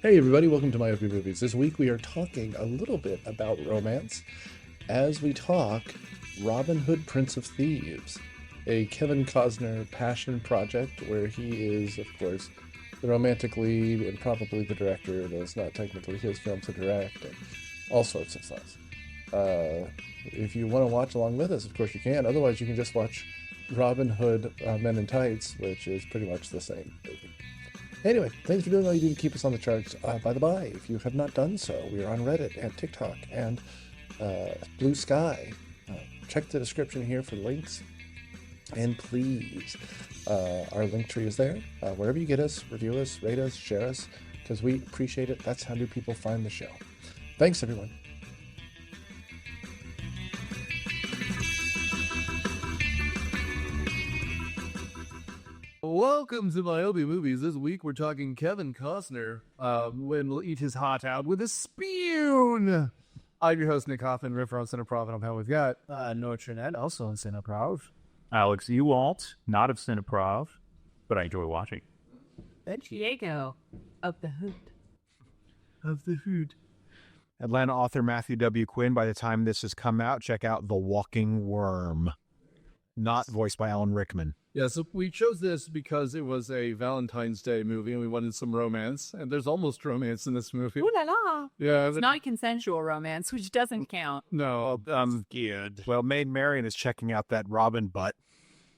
Hey everybody, welcome to Myopia Movies. This week we are talking a little bit about romance as we talk Robin Hood, Prince of Thieves, a Kevin Costner passion project where he is, of course, the romantic lead and probably the director, though it's not technically his film to direct, and all sorts of stuff. If you want to watch along with us, of course you can. Otherwise, you can just watch Robin Hood, Men in Tights, which is pretty much the same movie. Anyway, thanks for doing all you do to keep us on the charts. By the by, if you have not done so, we are on Reddit and TikTok and Blue Sky. Check the description here for links. And please, our link tree is there. Wherever you get us, review us, rate us, share us, because we appreciate it. That's how new people find the show. Thanks, everyone. Welcome to Myopia Movies. This week we're talking Kevin Costner when he'll eat his heart out with a spoon. I'm your host, Nick Hoffman, River on Cineprov, and I'm how we've got Noah Trinette, also on Cineprov. Alex Ewalt, not of Cineprov, but I enjoy watching. And Diego of the Hood. of the Hood. Atlanta author Matthew W. Quinn. By the time this has come out, check out The Walking Worm. Not voiced by Alan Rickman. Yeah, so we chose this because it was a Valentine's Day movie and we wanted some romance, and there's almost romance in this movie. Ooh la la. Yeah. It's not consensual romance, which doesn't count. No, Good. Well, Maid Marian is checking out that Robin butt.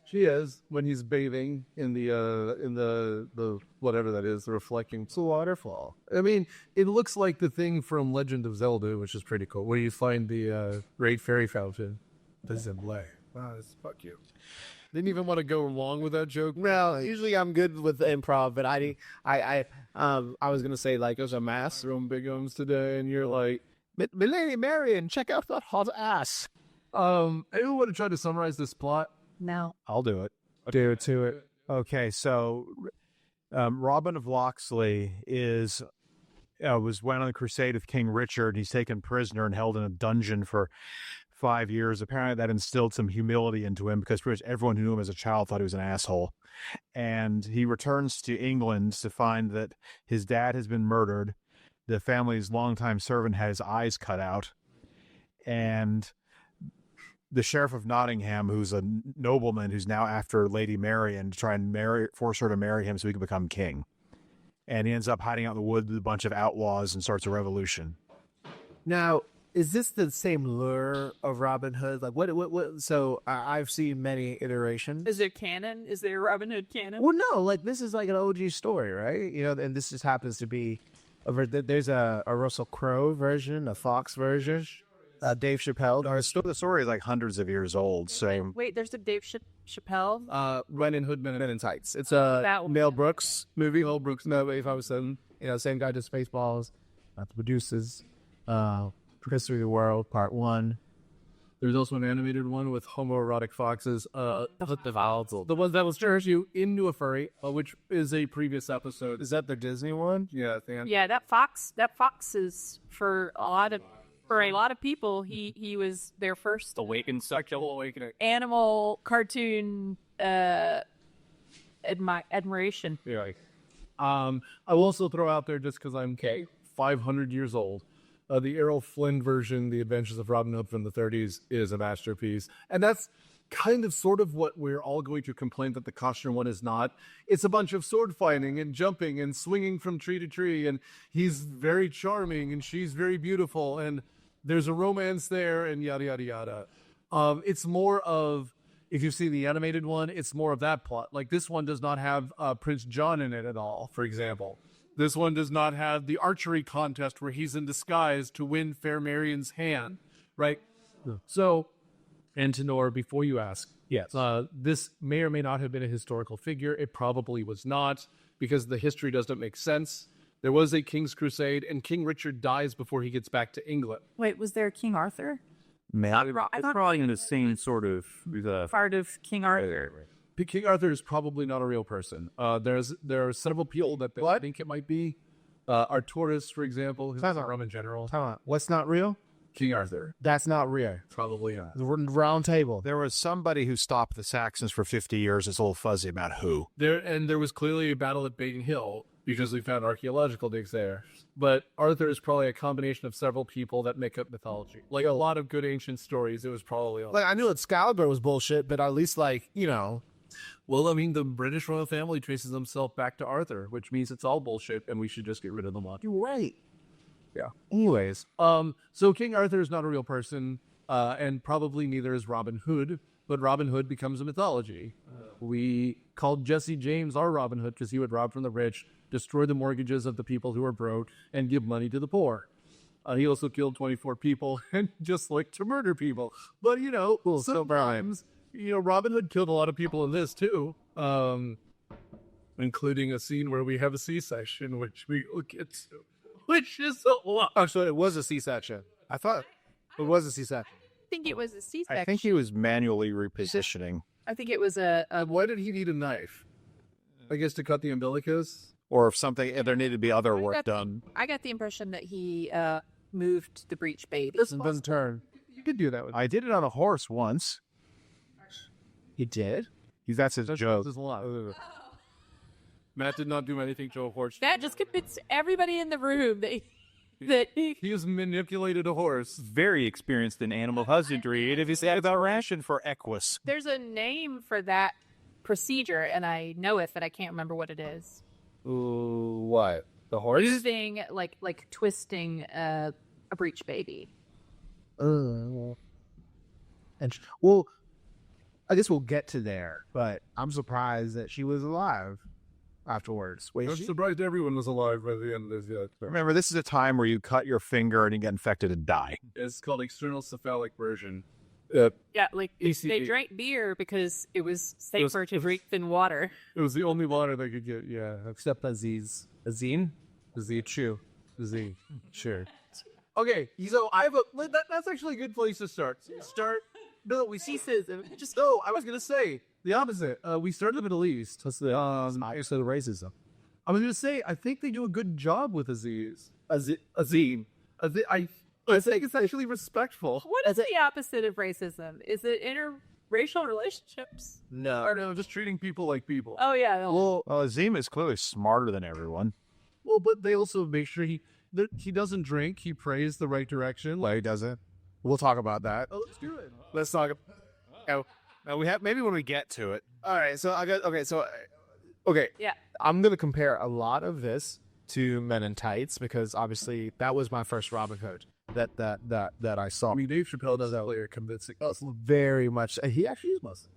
she is when he's bathing in the whatever that is, the reflecting waterfall. I mean, it looks like the thing from Legend of Zelda, which is pretty cool, where you find the Great Fairy Fountain. This is Wow, fuck you. Didn't even want to go along with that joke. Well, usually I'm good with improv, but I was gonna say like there's a mass. Throwing big arms today, and you're like, Lady Marian, check out that hot ass. anyone want to try to summarize this plot? No. I'll do it. Do it to it. Okay, so Robin of Locksley went on the crusade with King Richard. He's taken prisoner and held in a dungeon for 5 years. Apparently that instilled some humility into him because pretty much everyone who knew him as a child thought he was an asshole. And he returns to England to find that his dad has been murdered. The family's longtime servant had his eyes cut out. And the Sheriff of Nottingham, who's a nobleman who's now after Lady Marian, to try and force her to marry him so he can become king. And he ends up hiding out in the woods with a bunch of outlaws and starts a revolution. Now, is this the same lure of Robin Hood? Like what so I've seen many iterations. Is it canon? Is there Robin Hood canon? Well, no, like this is like an OG story, right? You know, and this just happens to be there's a Russell Crowe version, a Fox version, Dave Chappelle. The story is like hundreds of years old. So Wait, there's a Dave Chappelle? Ren Hood, Men Men in Tights. It's That a one. Mel Brooks movie. Mel Brooks, no, if I was seven. You know, same guy did Spaceballs. The producers. History of the World, Part 1. There's also an animated one with homoerotic foxes. The ones that will stir you into a furry, which is a previous episode. Is that the Disney one? Yeah, I think. Yeah, that fox is for a lot of people. He was their first Sexual awakening. animal cartoon admiration. Yeah. I will also throw out there, just because I'm 500 years old, the Errol Flynn version, The Adventures of Robin Hood from the 30s, is a masterpiece. And that's kind of sort of what we're all going to complain that the Costner one is not. It's a bunch of sword fighting and jumping and swinging from tree to tree, and he's very charming and she's very beautiful, and there's a romance there, and yada, yada, yada. It's more of, if you see the animated one, it's more of that plot. Like, this one does not have Prince John in it at all, for example. This one does not have the archery contest where he's in disguise to win Fair Marian's hand, right? So, Antenor, before you ask, Yes. this may or may not have been a historical figure. It probably was not, because the history doesn't make sense. There was a King's Crusade, and King Richard dies before he gets back to England. Wait, was there a King Arthur? Man, I it's thought- probably in the same sort of Part of King Arthur. King Arthur is probably not a real person. There are several people that they think it might be. Arturus, for example, who's a Roman general. Time out. What's not real? King Arthur. That's not real. Probably not. The round table. there was somebody who stopped the Saxons for 50 years. It's a little fuzzy about who. There was clearly a battle at Baden Hill. because we found archaeological digs there. But Arthur is probably a combination of several people that make up mythology. Like a lot of good ancient stories, it was probably all. Like, I knew Excalibur was bullshit, but at least, like, you know. Well, I mean, the British royal family traces themselves back to Arthur, which means it's all bullshit, and we should just get rid of them all. You're right. Yeah. Anyways. So King Arthur is not a real person, and probably neither is Robin Hood, but Robin Hood becomes a mythology. We called Jesse James our Robin Hood because he would rob from the rich, destroy the mortgages of the people who were broke, and give money to the poor. He also killed 24 people and just liked to murder people. But, you know, sometimes, you know, Robin Hood killed a lot of people in this, too, including a scene where we have a C-section, which we will get to, which is a lot. Oh, so it was a C-section. I thought it was a C-section. I think it was a C-section. I think he was manually repositioning. I think it was a Why did he need a knife? I guess to cut the umbilicus? Or if there needed to be other work done. I got the impression that he moved the breech baby. This doesn't turn. You could do that with I did it on a horse once. He did? That's his joke. This is a lot. Matt did not do anything to a horse. That just convinced everybody in the room that He has manipulated a horse. Very experienced in animal husbandry. And if you say About ration for Equus. there's a name for that procedure, and I know it, but I can't remember what it is. Ooh, what? The horse? Moving, like twisting a breech baby. And well, I guess we'll get to there, but I'm surprised that she was alive afterwards. Wait, I'm surprised everyone was alive by the end of this. Remember, this is a time where you cut your finger and you get infected and die. It's called external cephalic version. Yeah, like ECE. they drank beer because it was safer to drink than water. It was the only water they could get. Yeah, except Aziz. Azine? Z Chew. Z. Sure. Okay, so I have a. That's actually a good place to start. No, we see says just no. I was gonna say the opposite. We start in the Middle East. That's the racism. I was gonna say I think they do a good job with Aziz. Azim. I think it's actually respectful. What is the opposite of racism? Is it interracial relationships? No. Or no, just treating people like people. Oh yeah. Well, Azim is clearly smarter than everyone. Well, but they also make sure he doesn't drink. He prays the right direction. well, he doesn't. We'll talk about that. Oh, let's do it. Let's talk. We have maybe when we get to it. All right. So okay. Yeah. I'm gonna compare a lot of this to Men in Tights because obviously that was my first Robin Hood that I saw. I mean, Dave Chappelle does that later convincing us. Very much. He actually is Muslim.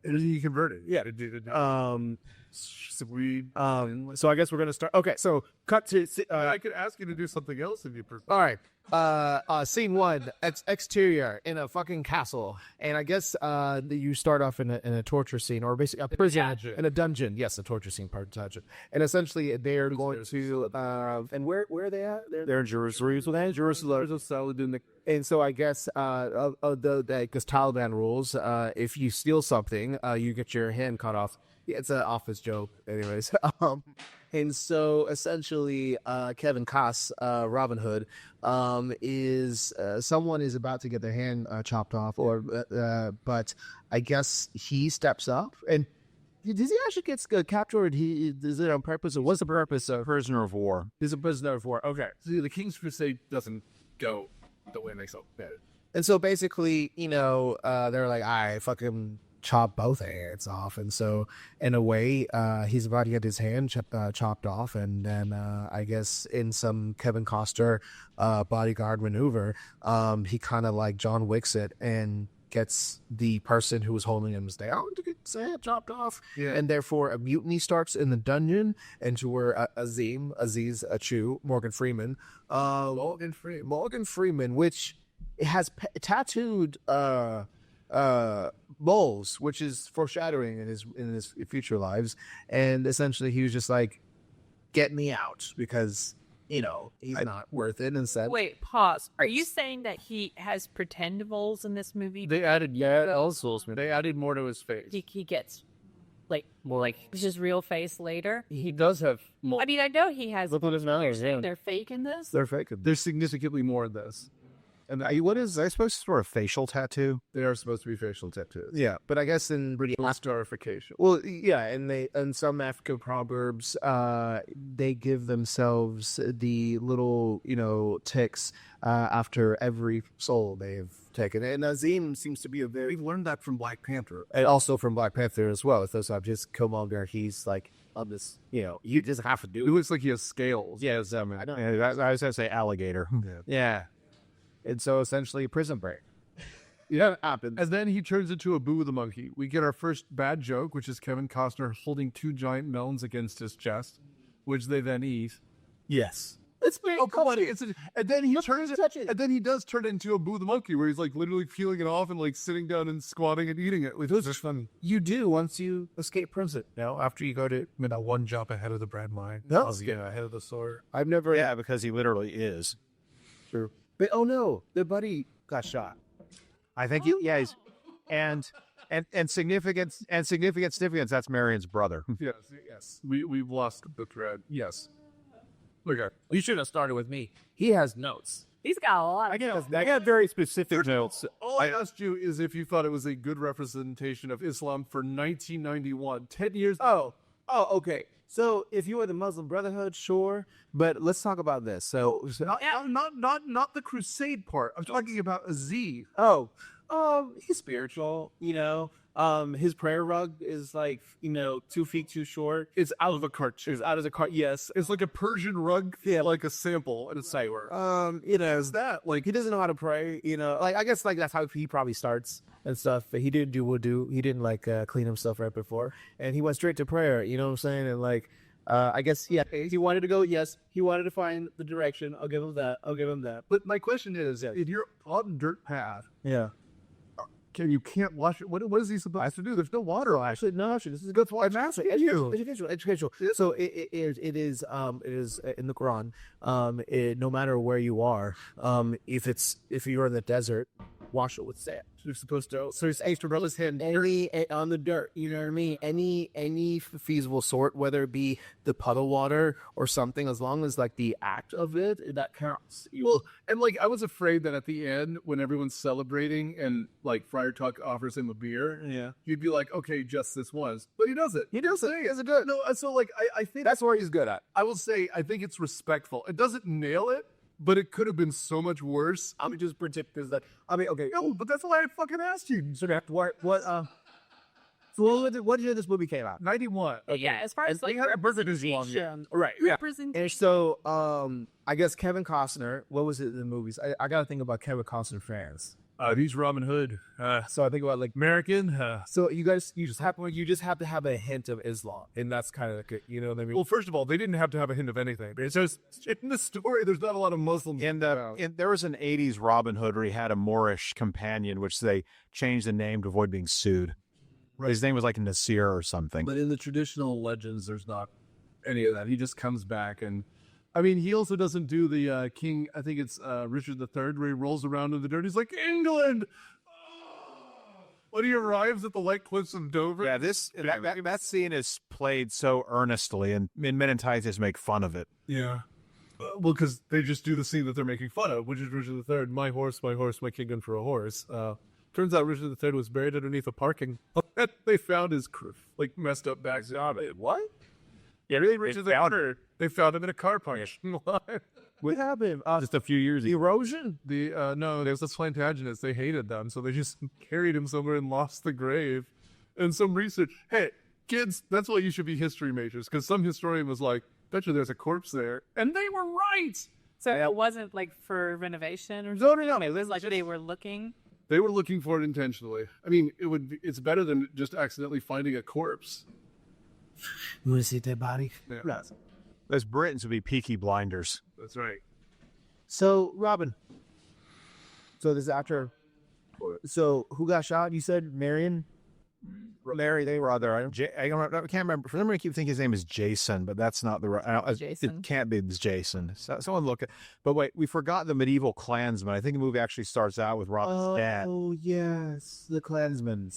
He converted. Yeah. Sweet. So I guess we're gonna start. Okay. So cut to. I could ask you to do something else if you prefer. All right. Scene one. Exterior in a fucking castle, and I guess you start off in a torture scene, or basically a prison dungeon. in a dungeon. Yes, a torture scene, part dungeon, and essentially they're going to. And where are they at? They're in Jerusalem. There's a salad in the. And so I guess because Taliban rules, if you steal something, you get your hand cut off. Yeah, it's an office joke, anyways. And so essentially, Kevin Costner, Robin Hood, is someone is about to get their hand chopped off, but I guess he steps up and. Does he actually get captured? Is it on purpose, or what's the purpose of Prisoner of war. He's a prisoner of war. Okay. See, the King's Crusade doesn't go the way they so bad. And so basically, they're like, I fucking chop both hands off. And so in a way, he's about to get his hand chopped off. And then I guess in some Kevin Costner bodyguard maneuver, he kind of like John Wicks it and gets the person who was holding him down to get his hand chopped off. Yeah. And therefore a mutiny starts in the dungeon, and to where Aziz Achu, Morgan Freeman, which has tattooed moles, which is foreshadowing in his future lives. And essentially he was just like, get me out, because he's not worth it. And said, Wait, pause. Are you saying that he has pretend moles in this movie? They added They added more to his face. He gets his real face later. He does have more. I mean, I know he has. look what his mouth is doing. They're faking this. They're faking. There's significantly more in this. And What is, are they supposed to sort of facial tattoo? They are supposed to be facial tattoos. yeah, but I guess in Scarification. well, yeah, and they in some African proverbs, they give themselves the little ticks after every soul they've taken. And Azim seems to be a very We've learned that from Black Panther. and also from Black Panther as well. With those objects, Killmonger, he's like on this, you just have to It do it. looks like he has scales. Yeah, I mean, Yeah, I was going to say alligator. yeah. And so essentially, prison break. Yeah, it happens. And then he turns into a Boo the monkey. We get our first bad joke, which is Kevin Costner holding 2 giant melons against his chest, which they then eat. Yes. It's very Oh, come on. And then he touch it. and then he does turn into a Boo the monkey, where he's like literally peeling it off and like sitting down and squatting and eating it. Like, those are fun. You do once you escape prison. After you go to that one jump ahead of the bread line. No. Ahead of the sword. I've never. Yeah, because he literally is. True. But oh no, their buddy got shot. I think he's and significance, that's Marion's brother. Yes. We've lost the thread. Yes. Okay. You should have started with me. He has notes. He's got a lot. I got very specific notes. All I asked you is if you thought it was a good representation of Islam for 1991, 10 years. Oh, okay. So if you were the Muslim Brotherhood, sure, but let's talk about this. So, Not the crusade part. I'm talking about Aziz. he's spiritual. His prayer rug is like 2 feet too short. It's out of a cartoon. It's out of the cart. Yes. It's like a Persian rug, like a sample and a site work. Is that like he doesn't know how to pray? Like I guess like that's how he probably starts and stuff. But he didn't do wudu. He didn't like clean himself right before, and he went straight to prayer. You know what I'm saying? And like, I guess he wanted to go. Yes, he wanted to find the direction. I'll give him that. But my question is, if you're on dirt path, Yeah. you can't wash it. What is he supposed to do? There's no water. Actually, this is a That's why I'm asking you. Educational. So it is in the Quran. No matter where you are, if you're in the desert, wash it with sand. You're supposed to. So it's extra rub his hand on the dirt. You know what I mean? Any feasible sort, whether it be the puddle water or something, as long as like the act of it that counts. Well, and like I was afraid that at the end, when everyone's celebrating and like Friar Tuck offers him a beer, you'd be like, okay, just this once. But he does it. He does it. He does it good. No, so like I think That's where he's good at. I will say I think it's respectful. It doesn't nail it, but it could have been so much worse. I'm just predicting that. I mean, okay. No, but that's why I fucking asked you. So what year this movie came out? 91. Yeah, as far as like representation, Right. Yeah. representation. And so, I guess Kevin Costner. What was it in the movies? I gotta think about Kevin Costner fans. He's Robin Hood. So I think about like American. So you just have to have a hint of Islam, and that's kind of like you know what I mean. Well, first of all, they didn't have to have a hint of anything. It's just in the story. There's not a lot of Muslims. And there was an 80s Robin Hood where he had a Moorish companion, which they changed the name to avoid being sued. Right. His name was like Nasir or something. But in the traditional legends, there's not any of that. He just comes back and, I mean, he also doesn't do the King, I think it's Richard III, where he rolls around in the dirt. He's like, England! When he arrives at the Light Cliffs of Dover. Yeah, that scene is played so earnestly, and Men in Tights just make fun of it. Yeah. Well, because they just do the scene that they're making fun of, which is Richard III, my horse, my kingdom for a horse. Turns out Richard III was buried underneath a parking lot. They found his like messed up bags. What? Yeah, really, Richard III. They found him in a car park. What happened? Just a few years ago. Erosion? No, there was the Plantagenets. They hated them, so they just carried him somewhere and lost the grave. And some research. Hey, kids, that's why you should be history majors, because some historian was like, bet you there's a corpse there. And they were right. So it wasn't like for renovation or No. It was like they were looking. They were looking for it intentionally. I mean, it's better than just accidentally finding a corpse. You want to see that body? Yeah. No. Those Britons would be Peaky Blinders. That's right. So, Robin. So this after. So who got shot? You said Marion. Larry, they were other. I can't remember. For some reason, I keep thinking his name is Jason, but that's not the right. Jason. It can't be Jason. Someone look at. But wait, we forgot the medieval Klansman. I think the movie actually starts out with Robin's dad. Oh yes, the Klansmen.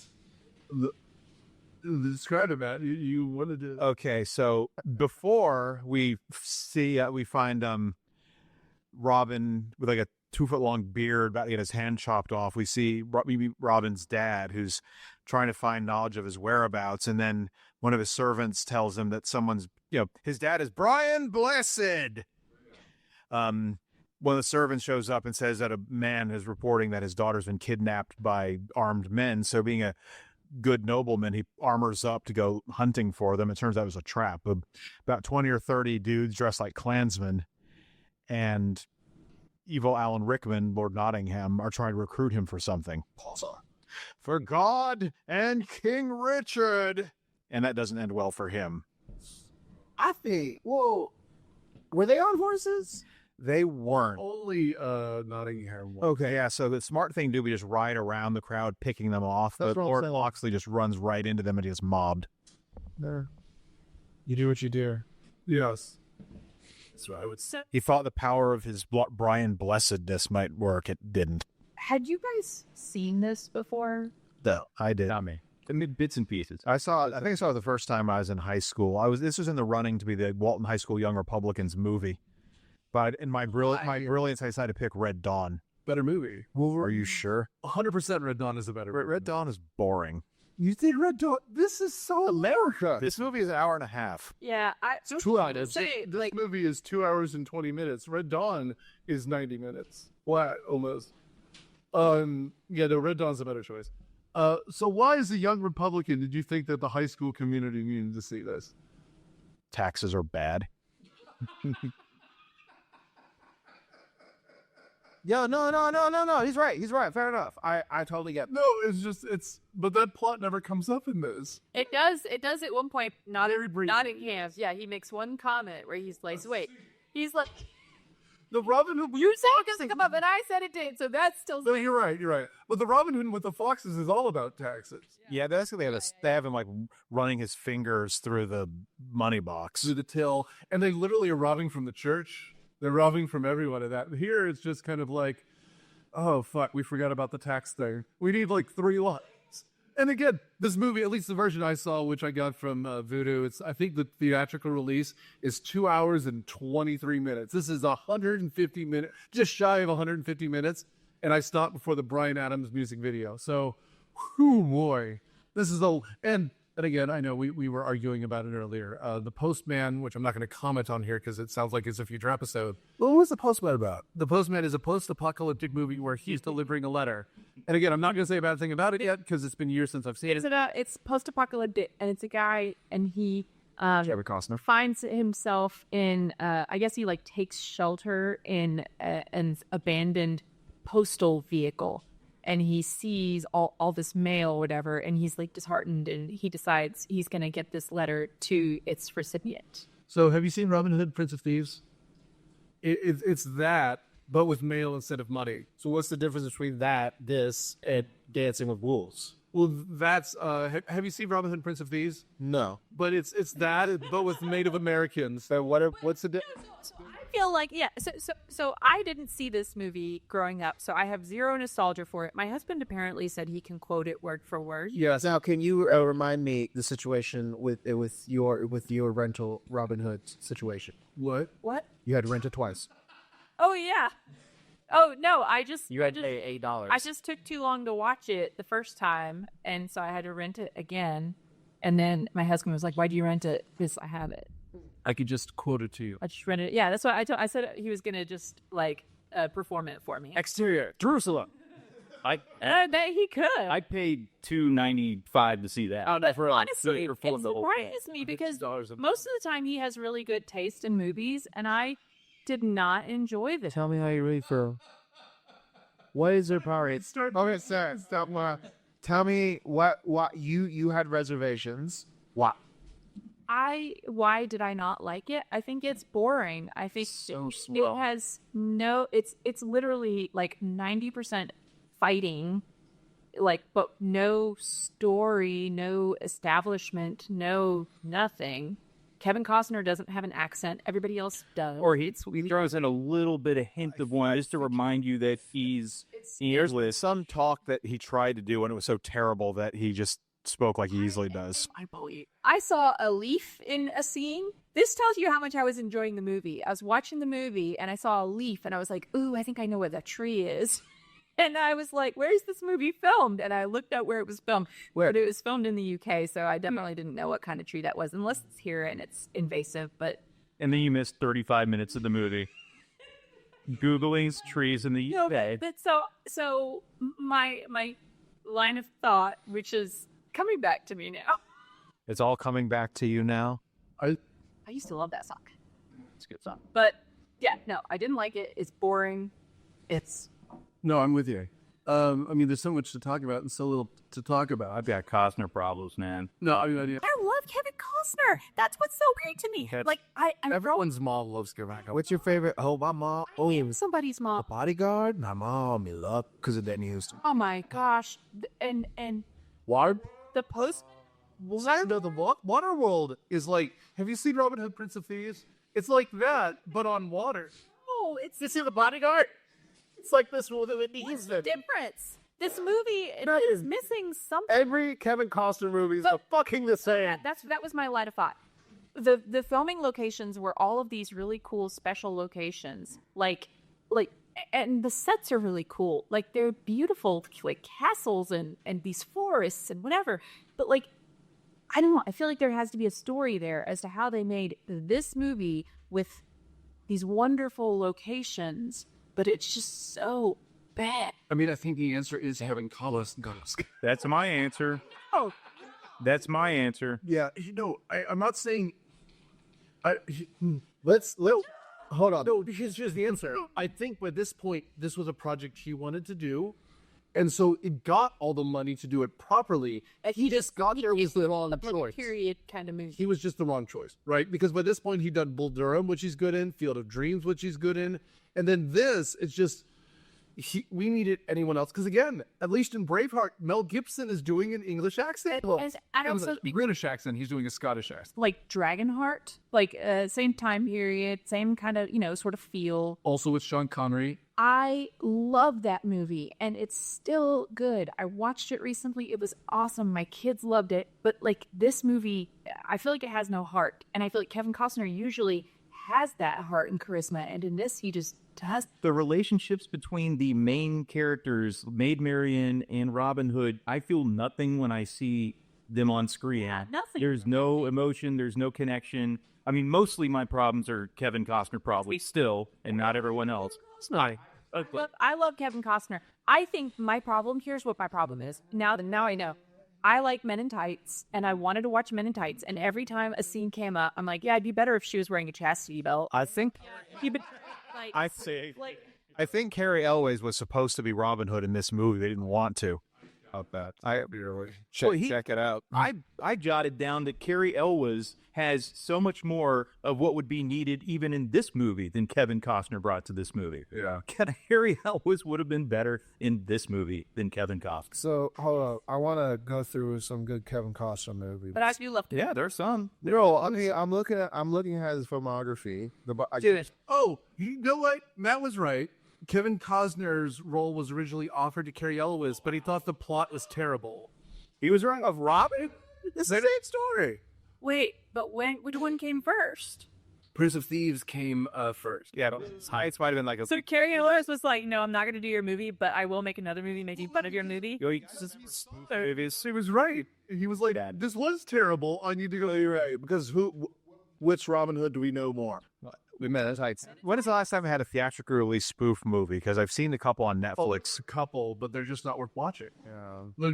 Describe it, Matt. You wanted to. Okay, so before we find Robin with like a 2-foot-long beard, about to get his hand chopped off. We meet Robin's dad, who's trying to find knowledge of his whereabouts, and then one of his servants tells him that his dad is Brian Blessed. One of the servants shows up and says that a man is reporting that his daughter's been kidnapped by armed men. So being a good nobleman, he armors up to go hunting for them. It turns out it was a trap. About 20 or 30 dudes dressed like Klansmen and evil Alan Rickman, Lord Nottingham, are trying to recruit him for something. For God and King Richard. And that doesn't end well for him. I think, were they on horses? They weren't. Only Nottingham. Okay, yeah, so the smart thing to do would be just ride around the crowd, picking them off. But Lord Loxley just runs right into them and he gets mobbed. There. You do what you dare. Yes. That's what I would say. He thought the power of his Brian Blessedness might work. It didn't. Had you guys seen this before? No, I did. Not me. I mean, bits and pieces. I think I saw it the first time I was in high school. This was in the running to be the Walton High School Young Republicans movie. But in my brilliance, I decided to pick Red Dawn. Better movie. Are you sure? 100% Red Dawn is a better movie. Red Dawn is boring. You think Red Dawn? This is so America. This movie is an hour and a half. Yeah, I 2 hours. This movie is 2 hours and 20 minutes. Red Dawn is 90 minutes. What? Almost. Yeah, no, Red Dawn's a better choice. So why, as a young Republican, did you think that the high school community needed to see this? Taxes are bad. No. He's right. Fair enough. I totally get. No, but that plot never comes up in this. It does at one point. Nottingham. Yeah, he makes one comment where he's like, "Wait," he's like, The Robin Hood. "You said it doesn't come up, and I said it did, so that's still." No, you're right. But the Robin Hood with the foxes is all about taxes. Yeah, basically they have him like running his fingers through the money box. Through the till, and they literally are robbing from the church. They're robbing from everyone at that. Here, it's just kind of like, oh, fuck, we forgot about the tax thing. We need like 3 lines. And again, this movie, at least the version I saw, which I got from Vudu, I think the theatrical release is 2 hours and 23 minutes. This is 150 minutes, just shy of 150 minutes. And I stopped before the Bryan Adams music video. So, whew, boy, this is and again, I know we were arguing about it earlier. The Postman, which I'm not going to comment on here because it sounds like it's a future episode. What was the Postman about? The Postman is a post-apocalyptic movie where he's delivering a letter. And again, I'm not going to say a bad thing about it yet because it's been years since I've seen it. It's post-apocalyptic, and it's a guy, and he Costner finds himself in. I guess he like takes shelter in an abandoned postal vehicle. And he sees all this mail or whatever, and he's like disheartened, and he decides he's going to get this letter to its recipient. So have you seen Robin Hood, Prince of Thieves? It's that, but with mail instead of money. So what's the difference between this, and Dancing with Wolves? Well, that's, have you seen Robin Hood, Prince of Thieves? No. But it's that, but with Native Americans. So what's the difference? I feel like, yeah, so I didn't see this movie growing up, so I have zero nostalgia for it. My husband apparently said he can quote it word for word. Yes. Now, can you remind me the situation with your rental Robin Hood situation? What? You had to rent it twice. Oh, yeah. Oh, no, You had to pay $8. I just took too long to watch it the first time, and so I had to rent it again. And then my husband was like, "Why do you rent it?" Because I have it. I could just quote it to you. I just rented it. Yeah, that's what I said he was going to just, like, perform it for me. Exterior, Jerusalem. He could. I paid $2.95 to see that. But honestly, it full of the whole surprises me because most of the time he has really good taste in movies, and I did not enjoy this. Tell me how you really feel. What is their power? Okay, sir, stop. Tell me what you had reservations. What? Why did I not like it? I think it's boring. I think so slow. It has it's literally like 90% fighting, like, but no story, no establishment, no nothing. Kevin Costner doesn't have an accent. Everybody else does. Or he throws in a little bit of hint of one just to remind you that he's English. Some talk that he tried to do, and it was so terrible that he just spoke like he easily does. I saw a leaf in a scene. This tells you how much I was enjoying the movie. I was watching the movie and I saw a leaf and I was like, ooh, I think I know where that tree is. And I was like, where's this movie filmed? And I looked up where it was filmed. But it was filmed in the UK, so I definitely didn't know what kind of tree that was, unless it's here and it's invasive. But And then you missed 35 minutes of the movie. Googling trees in the UK. but so my line of thought, which is coming back to me now. It's all coming back to you now. I used to love that song. It's a good song. But yeah, no, I didn't like it. It's boring. It's No, I'm with you. I mean, there's so much to talk about and so little to talk about. I've got Costner problems, man. No, I mean, I love Kevin Costner. That's what's so great to me. Like I'm Everyone's mom loves Kevin Costner. What's your favorite? Oh, my mom. Oh, yeah. somebody's mom. Bodyguard? My mom, you love because of that news. Oh my gosh. And What? the post. no, the Waterworld is like. Have you seen Robin Hood, Prince of Thieves? It's like that, but on water. Oh, it's You see the bodyguard? It's like this movie with what's these. the difference? This movie is missing something. Every Kevin Costner movie is fucking the same. That was my line of thought. The filming locations were all of these really cool special locations, like, and the sets are really cool. Like they're beautiful, like castles and these forests and whatever. But like, I don't know. I feel like there has to be a story there as to how they made this movie with these wonderful locations, but it's just so bad. I mean, I think the answer is having Costner. That's my answer. Oh. That's my answer. Yeah, no, I'm not saying. Let's hold on. No, here's the answer. I think by this point, this was a project he wanted to do, and so it got all the money to do it properly. And he just got there with the wrong choice. Period kind of movie. He was just the wrong choice, right? Because by this point, he'd done Bull Durham, which he's good in, Field of Dreams, which he's good in, and then this, it's just. We needed anyone else because again, at least in Braveheart, Mel Gibson is doing an English accent. And also, British accent. He's doing a Scottish accent. like Dragonheart, like same time period, same kind of sort of feel. Also with Sean Connery. I love that movie and it's still good. I watched it recently. It was awesome. My kids loved it. But like this movie, I feel like it has no heart. And I feel like Kevin Costner usually has that heart and charisma. And in this, he just does. The relationships between the main characters, Maid Marian and Robin Hood, I feel nothing when I see them on screen. Yeah, nothing. There's no emotion. There's no connection. I mean, mostly my problems are Kevin Costner probably still, and not everyone else. It's not. Look, I love Kevin Costner. I think my problem, here's what my problem is. Now I know. I like Men in Tights, and I wanted to watch Men in Tights, and every time a scene came up, I'm like, yeah, it'd be better if she was wearing a chastity belt. I think I think Carrie Elways was supposed to be Robin Hood in this movie. They didn't want to. About that. Check it out. I jotted down that Carrie Elwes has so much more of what would be needed even in this movie than Kevin Costner brought to this movie. Yeah. Carrie Elwes would have been better in this movie than Kevin Costner. So hold up. I want to go through some good Kevin Costner movies. But I do love Yeah, there's some. I'm looking at his filmography. Dude, Oh, you know what? Matt was right. Kevin Costner's role was originally offered to Cary Elwes, but he thought the plot was terrible. He was wrong of Robin. It's the same story. wait, but which one came first? Prince of Thieves came first. Yeah, Heights might have been like a. So Carrie Elwes was like, no, I'm not going to do your movie, but I will make another movie making fun of your movie. He was right. He was like, this was terrible. I need to go. You're right. Because which Robin Hood do we know more? We met at Heights. When is the last time I had a theatrically released spoof movie? Because I've seen a couple on Netflix. A couple, but they're just not worth watching. Yeah.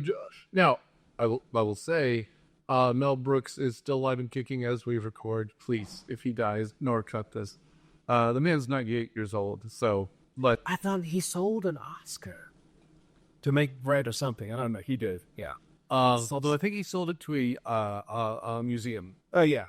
Now, I will say, Mel Brooks is still alive and kicking as we record. Please, if he dies, nor cut this. The man's 98 years old, so I thought he sold an Oscar to make bread or something. I don't know. He did. Yeah. although I think he sold it to a museum. Yeah.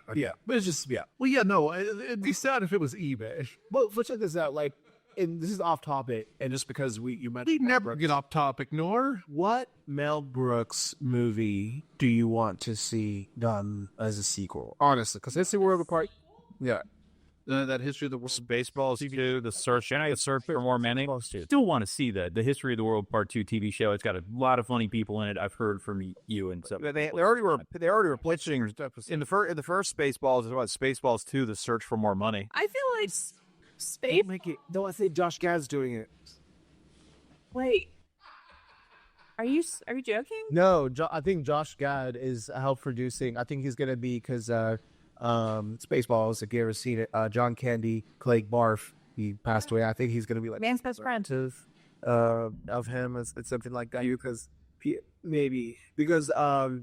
But it's just Well, yeah, no, it'd be sad if it was eBay. Well, let's check this out. Like, and this is off topic, and just because you mentioned We never get off topic, nor. what Mel Brooks movie do you want to see done as a sequel? Honestly, because History World Apart. Yeah. that history of the world. Spaceballs 2, The Search, and I Search for More Money. Still want to see the History of the World Part 2 TV show. It's got a lot of funny people in it. I've heard from you and stuff. They already were pitching in the first Spaceballs. What Spaceballs 2, The Search for More Money. I feel like space. Don't I think Josh Gad's doing it? Wait, are you joking? No, I think Josh Gad is help producing. I think he's gonna be because Spaceballs. If you ever seen it, John Candy, Craig Barth, he passed away. I think he's gonna be like Man's best friend. Of him. It's something like that. Because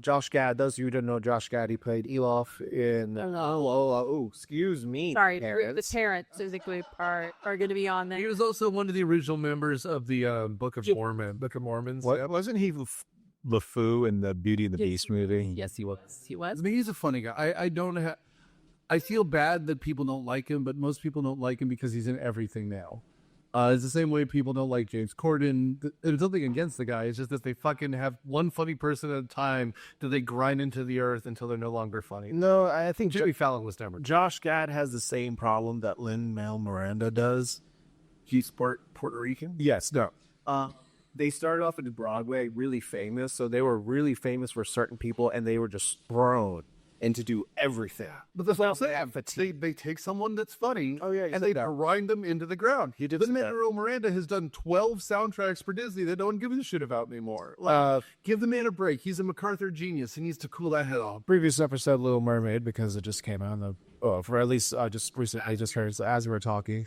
Josh Gad. Those of you who don't know Josh Gad, he played Elof in. Excuse me. Sorry, parents. the parents physically are going to be on there. He was also one of the original members of the Book of Mormons. What, wasn't he LeFou in the Beauty and the Beast movie? Yes, he was. I mean, he's a funny guy. I feel bad that people don't like him, but most people don't like him because he's in everything now. It's the same way people don't like James Corden. There's nothing against the guy. It's just that they fucking have one funny person at a time that they grind into the earth until they're no longer funny. No, I think Jimmy Fallon was never. Josh Gad has the same problem that Lin-Manuel Miranda does. He's Puerto Rican? Yes, no. They started off in Broadway really famous, so they were really famous for certain people, and they were just thrown in to do everything. But that's what I'm saying. They take someone that's funny and they grind them into the ground. Lin-Manuel Miranda has done 12 soundtracks for Disney that no one gives a shit about anymore. Give the man a break. He's a MacArthur genius. He needs to cool that head off. Previous episode, Little Mermaid, because it just came out for at least just recently. I just heard as we were talking.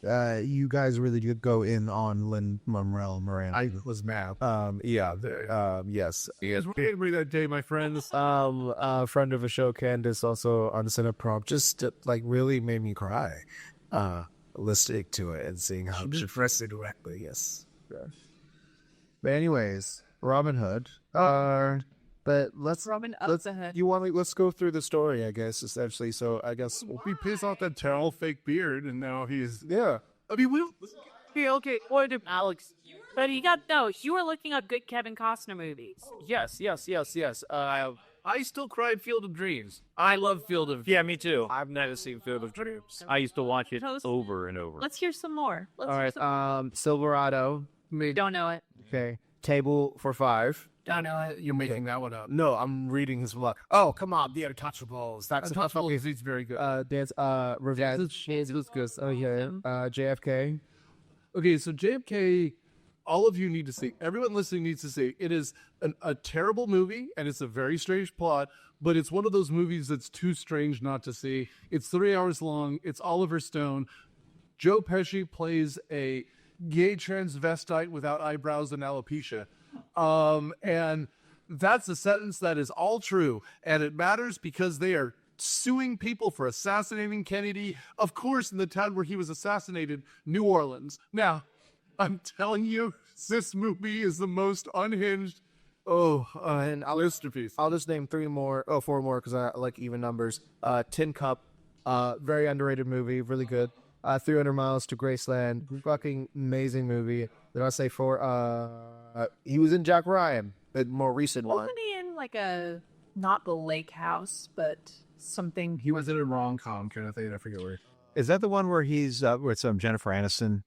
You guys really did go in on Lin-Manuel Miranda. I was mad. Yes. You guys were angry that day, my friends. A friend of the show, Candace, also on the Senate prompt, just really made me cry. Listening to it and seeing how she expressed it directly. Yes. Yeah. But anyways, Robin Hood. But let's the Hood. Let's go through the story, I guess, essentially. So I guess He pissed off that terrible fake beard, and now he's yeah. I mean, Okay, what if Alex? But you were looking up good Kevin Costner movies. Yes. I still cried Field of Dreams. I love Field of Dreams. Yeah, me too. I've never seen Field of Dreams. I used to watch it over and over. Let's hear some more. All right. Silverado. Don't know it. Okay. Table for Five. Don't know it. You're making that one up. No, I'm reading his vlog. Oh, come on, The Untouchables. That's Untouchables. He's very good. Revenge. Oh yeah. JFK. Okay, so JFK, all of you need to see. Everyone listening needs to see. It is a terrible movie, and it's a very strange plot, but it's one of those movies that's too strange not to see. It's 3 hours long. It's Oliver Stone. Joe Pesci plays a gay transvestite without eyebrows and alopecia. And that's a sentence that is all true, and it matters because they are suing people for assassinating Kennedy, of course, in the town where he was assassinated, New Orleans. Now, I'm telling you, this movie is the most unhinged. And I'll just name 4 more because I like even numbers. Tin Cup, very underrated movie, really good. 300 Miles to Graceland, fucking amazing movie. Did I say 4? He was in Jack Ryan, the more recent one. Wasn't he in not the Lake House, but something? He was in a rom-com kind of thing. I forget where. Is that the one where he's with Jennifer Aniston,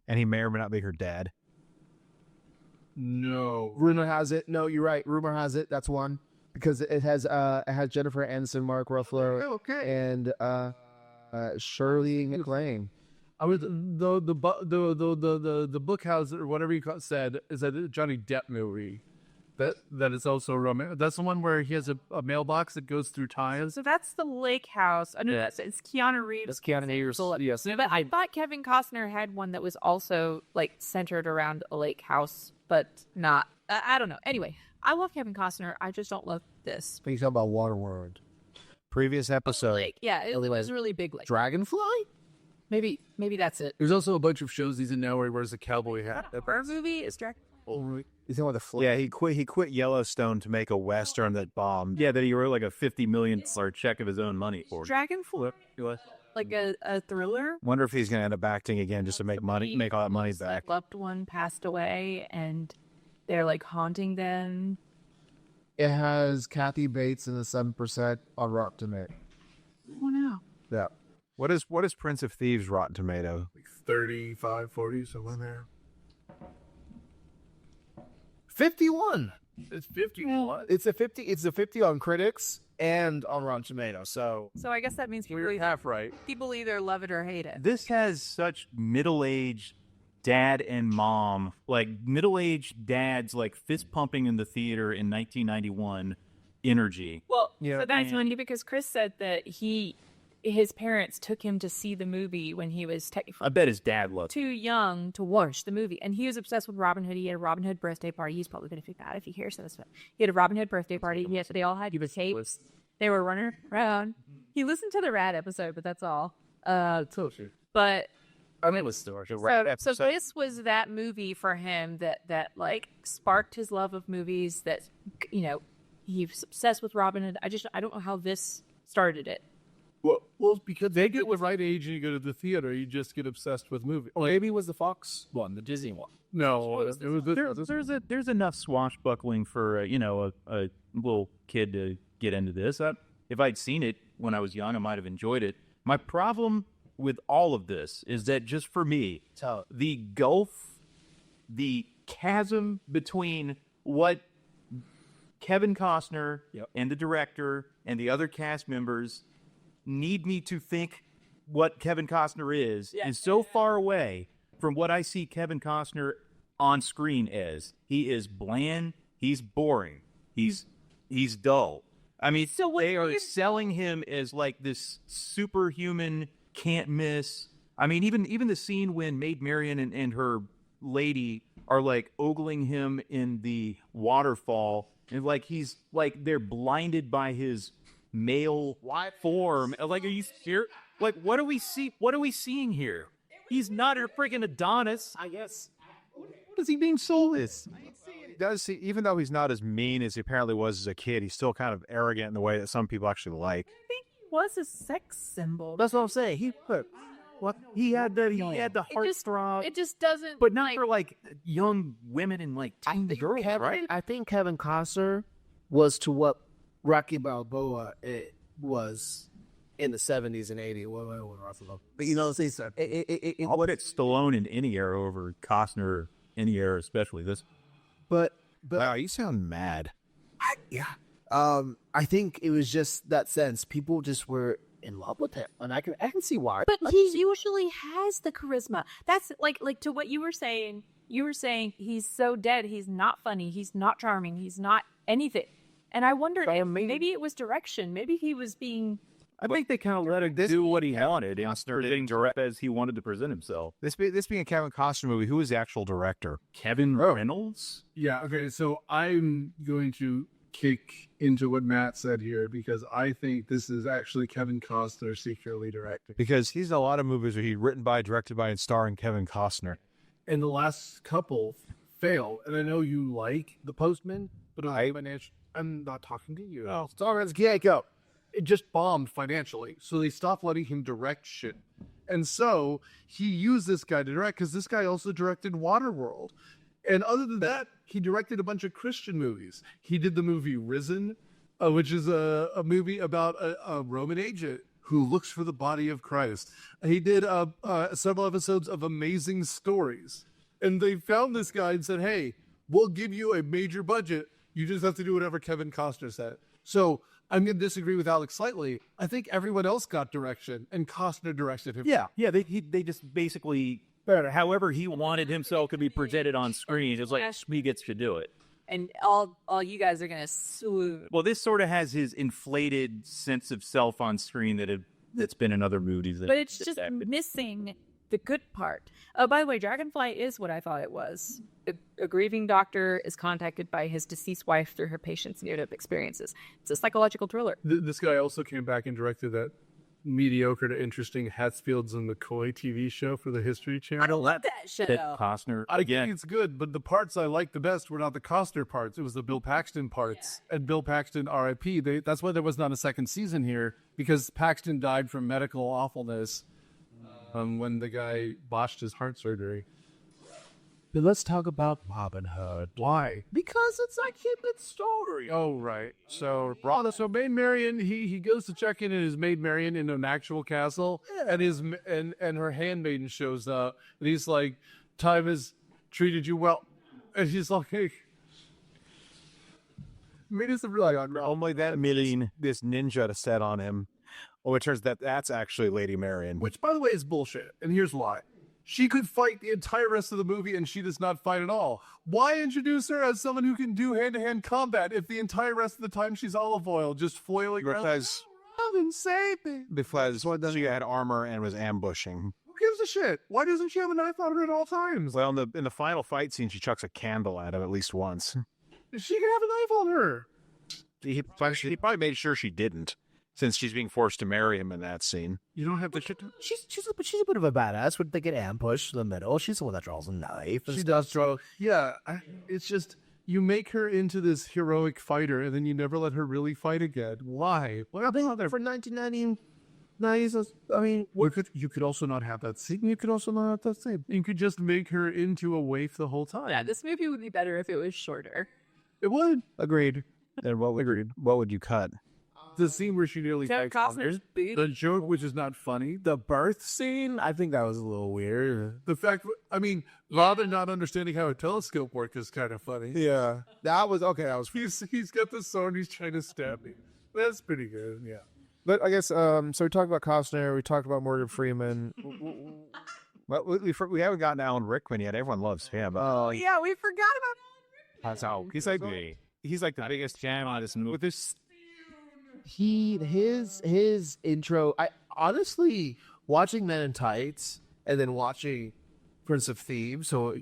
and he may or may not be her dad? No. Rumor has it. No, you're right. Rumor has it. That's one because it has Jennifer Aniston, Mark Ruffalo, and Shirley MacLaine. I was the book house or whatever you said is a Johnny Depp movie. That is also romantic. That's the one where he has a mailbox that goes through time. So that's the Lake House. I know it's Keanu Reeves. It's Keanu Reeves. Yes. But I thought Kevin Costner had one that was also centered around a lake house, but not. I don't know. Anyway, I love Kevin Costner. I just don't love this. But you talking about Waterworld. Previous episode. Yeah, it was a really big lake. Dragonfly? Maybe that's it. There's also a bunch of shows he's in now where he wears a cowboy hat. The first movie is Dragon. You think with the flip? Yeah, he quit Yellowstone to make a western that bombed. Yeah, that he wrote a $50 million check of his own money for. Dragonfly? Like a thriller? Wonder if he's going to end up acting again just to make money, make all that money back. Loved one passed away, and they're haunting them. It has Kathy Bates in the 7% on Rotten Tomatoes. Oh no. Yeah. What is Prince of Thieves Rotten Tomato? Like 35, 40, somewhere in there. 51. It's 51. It's a 50. It's a 50 on critics and on Rotten Tomatoes. So So I guess that means We're half right. people either love it or hate it. This has such middle-aged dad and mom, like middle-aged dads, like fist pumping in the theater in 1991 energy. Well, Yeah. so that's funny because Chris said that his parents took him to see the movie when he was I bet his dad loved it. too young to watch the movie, and he was obsessed with Robin Hood. He had a Robin Hood birthday party. He's probably going to figure out if he hears this. But he had a Robin Hood birthday party. Yes, they all had capes. They were running around. He listened to the Rat episode, but that's all. told you. But I mean, it was still so this was that movie for him that like sparked his love of movies. That he was obsessed with Robin Hood. I don't know how this started it. Well, because they get the right age and you go to the theater, you just get obsessed with movies. Maybe it was the Fox one, the Disney one. No, it was There's enough swashbuckling for a little kid to get into this. If I'd seen it when I was young, I might have enjoyed it. My problem with all of this is that just for me, the gulf, the chasm between what Kevin Costner and the director and the other cast members need me to think what Kevin Costner is so far away from what I see Kevin Costner on screen as. He is bland. He's boring. He's dull. I mean, they are selling him as like this superhuman, can't miss. I mean, even the scene when Maid Marian and her lady are like ogling him in the waterfall, and like he's like they're blinded by his male form. Like, are you here? Like, what do we see? What are we seeing here? He's not a freaking Adonis. I guess. What is he being sold as? Even though he's not as mean as he apparently was as a kid, he's still kind of arrogant in the way that some people actually like. I think he was a sex symbol. That's what I'm saying. He had the heartthrob. It just doesn't. But not for like young women and like teen girls, right? I think Kevin Costner was to what Rocky Balboa was in the 70s and 80s. But you know, I'll put it Stallone in any era over Costner, any era, especially this. But Wow, you sound mad. I think it was just that sense. People just were in love with him, and I can see why. But he usually has the charisma. That's like to what you were saying. You were saying he's so dead. He's not funny. He's not charming. He's not anything. And I wondered, maybe it was direction. Maybe he was being. I think they kind of let him do what he wanted, presenting direct as he wanted to present himself. This being a Kevin Costner movie, who was the actual director? Kevin Reynolds? Yeah, okay, so I'm going to kick into what Matt said here because I think this is actually Kevin Costner secretly directing. Because he's in a lot of movies where he's written by, directed by, and starring Kevin Costner. And the last couple failed. And I know you like The Postman, but I'm not talking to you. Oh, starring Keiko. It just bombed financially. So they stopped letting him direct shit. And so he used this guy to direct because this guy also directed Waterworld. And other than that, he directed a bunch of Christian movies. He did the movie Risen, which is a movie about a Roman agent who looks for the body of Christ. He did several episodes of Amazing Stories. And they found this guy and said, hey, we'll give you a major budget. You just have to do whatever Kevin Costner said. So I'm going to disagree with Alex slightly. I think everyone else got direction, and Costner directed him. Yeah. They just basically, however he wanted himself to be presented on screen, it's like he gets to do it. And all you guys are gonna swoon. Well, this sort of has his inflated sense of self on screen that's been in other movies. But it's just missing the good part. Oh, by the way, Dragonfly is what I thought it was. A grieving doctor is contacted by his deceased wife through her patient's near-death experiences. It's a psychological thriller. This guy also came back and directed that mediocre to interesting Hatfields and McCoy TV show for the History Channel. I don't like that show. Costner. I think it's good, but the parts I liked the best were not the Costner parts. It was the Bill Paxton parts. Yeah. And Bill Paxton, R.I.P. That's why there was not a second season here, because Paxton died from medical awfulness when the guy botched his heart surgery. But let's talk about Robin Hood. Why? Because it's like Cupid's story. Oh, right. So Maid Marian, he goes to check in his Maid Marian in an actual castle, and her handmaiden shows up, and he's like, "Time has treated you well," and she's like, "Hey." I mean, it's really Only that million this ninja to set on him. Oh, it turns that's actually Lady Marian. which, by the way, is bullshit, and here's why. She could fight the entire rest of the movie, and she does not fight at all. Why introduce her as someone who can do hand-to-hand combat if the entire rest of the time she's olive oil, just foiling around? Robin, save me. Because she had armor and was ambushing. Who gives a shit? Why doesn't she have a knife on her at all times? Well, in the final fight scene, she chucks a candle at him at least once. She can have a knife on her. He probably made sure she didn't, since she's being forced to marry him in that scene. You don't have to shit. She's a bit of a badass. When they get ambushed in the middle, she's the one that draws a knife. She does draw. Yeah, it's just you make her into this heroic fighter, and then you never let her really fight again. Why? Well, I think for 1990s, I mean, You could also not have that scene. You could also not have that scene. You could just make her into a waif the whole time. Yeah, this movie would be better if it was shorter. It would. agreed. And what would you cut? The scene where she nearly Kevin dies. Costner's boob. The joke, which is not funny. The birth scene, I think that was a little weird. The fact, I mean, Robin not understanding how a telescope works is kind of funny. Yeah, that was okay. That was. He's got the sword. He's trying to stab me. That's pretty good. Yeah. But I guess so. We talked about Costner. We talked about Morgan Freeman. Well, we haven't gotten Alan Rickman yet. Everyone loves him. Oh, Yeah, we forgot about That's how he's like the biggest jam on this movie. With this, his intro. I honestly watching Men in Tights and then watching Prince of Thieves. So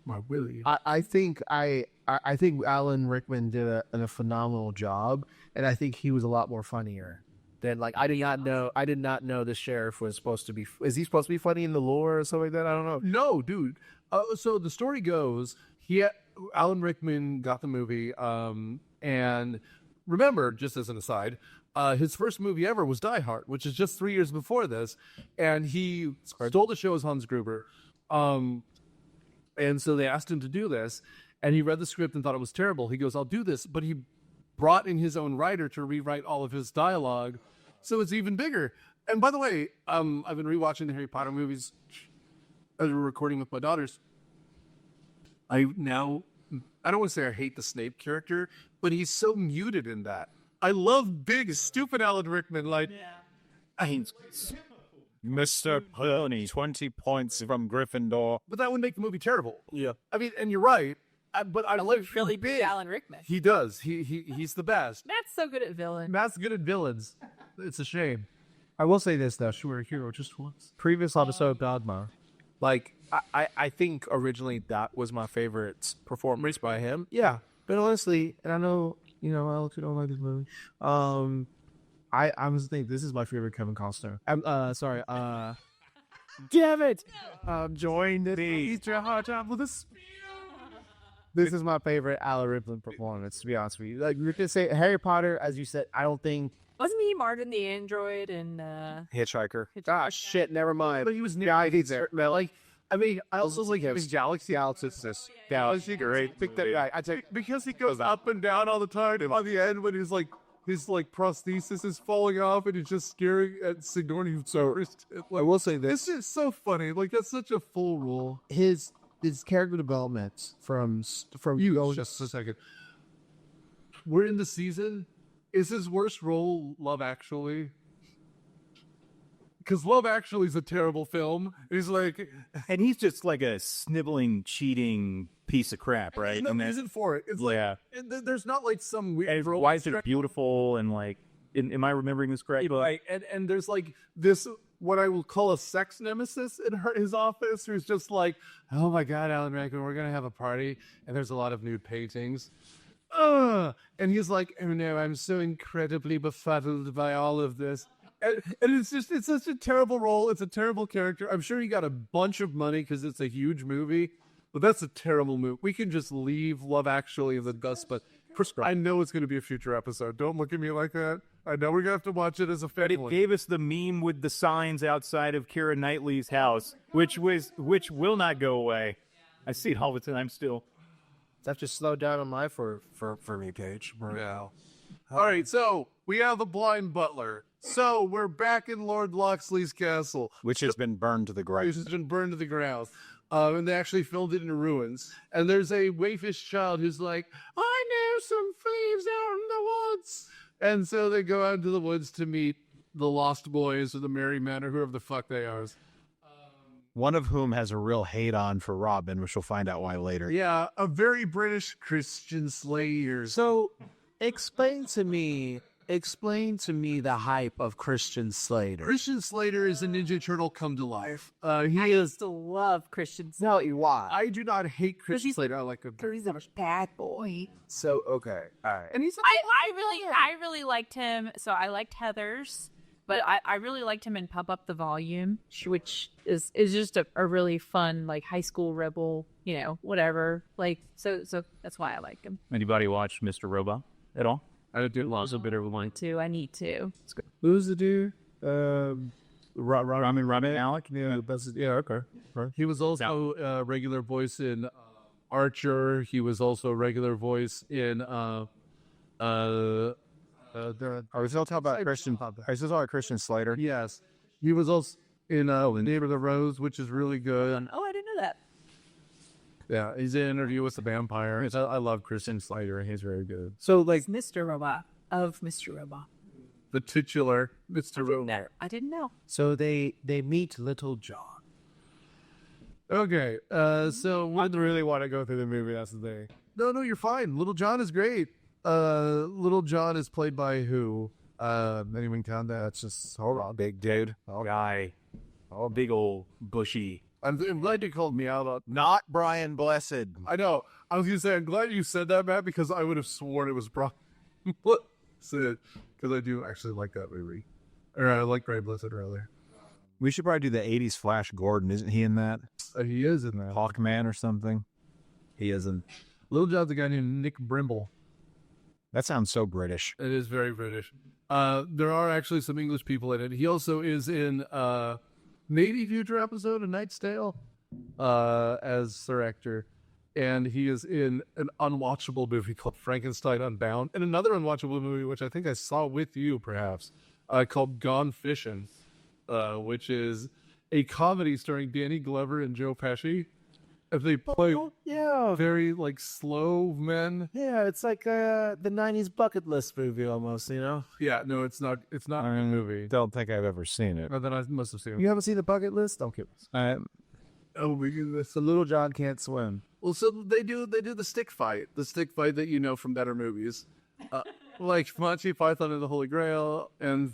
My Willie. I think Alan Rickman did a phenomenal job, and I think he was a lot more funnier than I did not know the sheriff was supposed to be. Is he supposed to be funny in the lore or something like that? I don't know. No, dude. So the story goes, Alan Rickman got the movie, and remember, just as an aside, his first movie ever was Die Hard, which is just 3 years before this, and he stole the show as Hans Gruber, and so they asked him to do this, and he read the script and thought it was terrible. He goes, "I'll do this," but he brought in his own writer to rewrite all of his dialogue, so it's even bigger. And by the way, I've been rewatching the Harry Potter movies as we're recording with my daughters. I don't want to say I hate the Snape character, but he's so muted in that. I love big, stupid Alan Rickman. Mr. Pony, 20 points from Gryffindor. But that would make the movie terrible. Yeah. I mean, and you're right. But I love Really big Alan Rickman. He does. He's the best. Matt's so good at villain. Matt's good at villains. It's a shame. I will say this though, sure, hero just once. Previous episode Dogma. I think originally that was my favorite performance by him. Yeah. But honestly, and I know, Alex, you don't like this movie. I honestly think this is my favorite Kevin Costner. Sorry, damn it! Join the Easter hot time with a This is my favorite Alan Rickman performance, to be honest with you. Like, you're gonna say Harry Potter, as you said, I don't think. Wasn't he Martin the Android and Hitchhiker. Ah, shit, never mind. But he was Yeah, he's there. I also like his Galaxy. Galaxy, great. Pick that guy. I take Because he goes up and down all the time. And by the end, when his prosthesis is falling off and he's just staring at Sigourney. I will say this. This is so funny. That's such a full role. His character development from You go just a second. We're in the season. Is his worst role Love Actually? Because Love Actually is a terrible film. And he's just like a sniveling, cheating piece of crap, right? No reason for it. It's there's not some weird. Why is it beautiful and am I remembering this correctly? Right, and there's this what I will call a sex nemesis in his office, who's just oh my God, Alan Rickman, we're gonna have a party, and there's a lot of nude paintings. And he's like, oh no, I'm so incredibly befuddled by all of this. And it's such a terrible role. It's a terrible character. I'm sure he got a bunch of money because it's a huge movie, but that's a terrible movie. We can just leave Love Actually in the dust, but I know it's going to be a future episode. Don't look at me like that. I know we're going to have to watch it as a family. It gave us the meme with the signs outside of Keira Knightley's house, which will not go away. I see it all the time still. That just slowed down on my for me, Paige. Yeah. All right, so we have the blind butler. So we're back in Lord Loxley's castle, Which has been burned to the ground. which has been burned to the ground. And they actually filmed it in ruins. And there's a waifish child who's like, I know some thieves out in the woods. And so they go out into the woods to meet the Lost Boys or the Merry Men or whoever the fuck they are. One of whom has a real hate on for Robin, which we'll find out why later. Yeah, a very British Christian Slater. So, explain to me the hype of Christian Slater. Christian Slater is a Ninja Turtle come to life. I used to love Christian. No, why? I do not hate Christian Slater. I like him. He's a bad boy. So, okay, all right. And he's I really liked him. So I liked Heather's, but I really liked him in Pump Up the Volume, which is just a really fun, like, high school rebel, whatever. Like, so that's why I like him. Anybody watch Mr. Robot at all? I do. Lots of bit of one. Too. I need to. Who's the dude? Rami Alec? Yeah, okay. Right. He was also a regular voice in Archer. He was also a regular voice in Are we still talking about Christian? Are we still talking about Christian Slater? yes. He was also in The Neighbor of the Rose, which is really good. Oh, I didn't know that. Yeah, he's in Interview with the Vampire. I love Christian Slater. He's very good. So, like, It's Mr. Robot of Mr. Robot. The titular Mr. Robot. I didn't know. so they meet Little John. Okay, so I really want to go through the movie. That's the thing. no, you're fine. Little John is great. Little John is played by who? Anyone count that? It's just hold on. Big dude. Oh, guy. Oh, big old bushy. I'm glad you called me out on. Not Brian Blessed. I know. I was gonna say I'm glad you said that, Matt, because I would have sworn it was Brian Blessed, because I do actually like that movie, or I like Brian Blessed rather. We should probably do the 80s Flash Gordon. Isn't he in that? He is in that. Hawkman or something? He isn't. Little John's a guy named Nick Brimble. That sounds so British. It is very British. There are actually some English people in it. He also is in Navy Future episode of Knight's Tale as Sir Ector. And he is in an unwatchable movie called Frankenstein Unbound, and another unwatchable movie, which I think I saw with you, perhaps, called Gone Fishing, which is a comedy starring Danny Glover and Joe Pesci. If they play very, like, slow men. Yeah, it's like the 90s bucket list movie almost, Yeah, no, it's not. It's not a movie. Don't think I've ever seen it. Or then I must have seen it. You haven't seen the bucket list? Don't give us. Oh my goodness. So Little John can't swim. Well, so they do the stick fight that you know from better movies, like Monty Python and the Holy Grail, and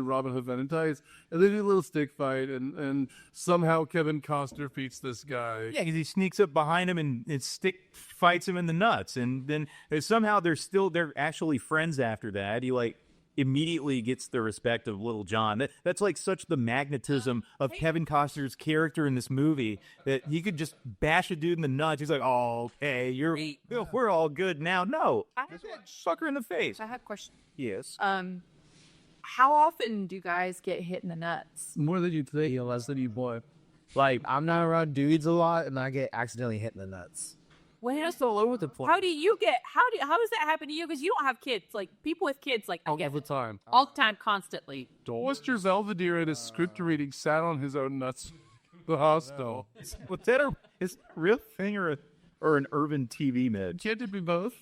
Robin Hood Men in Tights, and they do a little stick fight, and somehow Kevin Costner beats this guy. Yeah, because he sneaks up behind him and stick fights him in the nuts, and then somehow they're actually friends after that. He immediately gets the respect of Little John. That's like such the magnetism of Kevin Costner's character in this movie that he could just bash a dude in the nuts. He's like, "Oh, okay, we're all good now." No, sucker in the face. I have a question. Yes. How often do guys get hit in the nuts? More than you think, less than you boy. Like, I'm not around dudes a lot, and I get accidentally hit in the nuts. Well, that's all over the place. How does that happen to you? Because you don't have kids. Like, people with kids, like, All the time. all the time, constantly. Mr. Zelvedere at his script reading sat on his own nuts. The hostel. Was that a real thing or an urban TV myth? Can't it be both?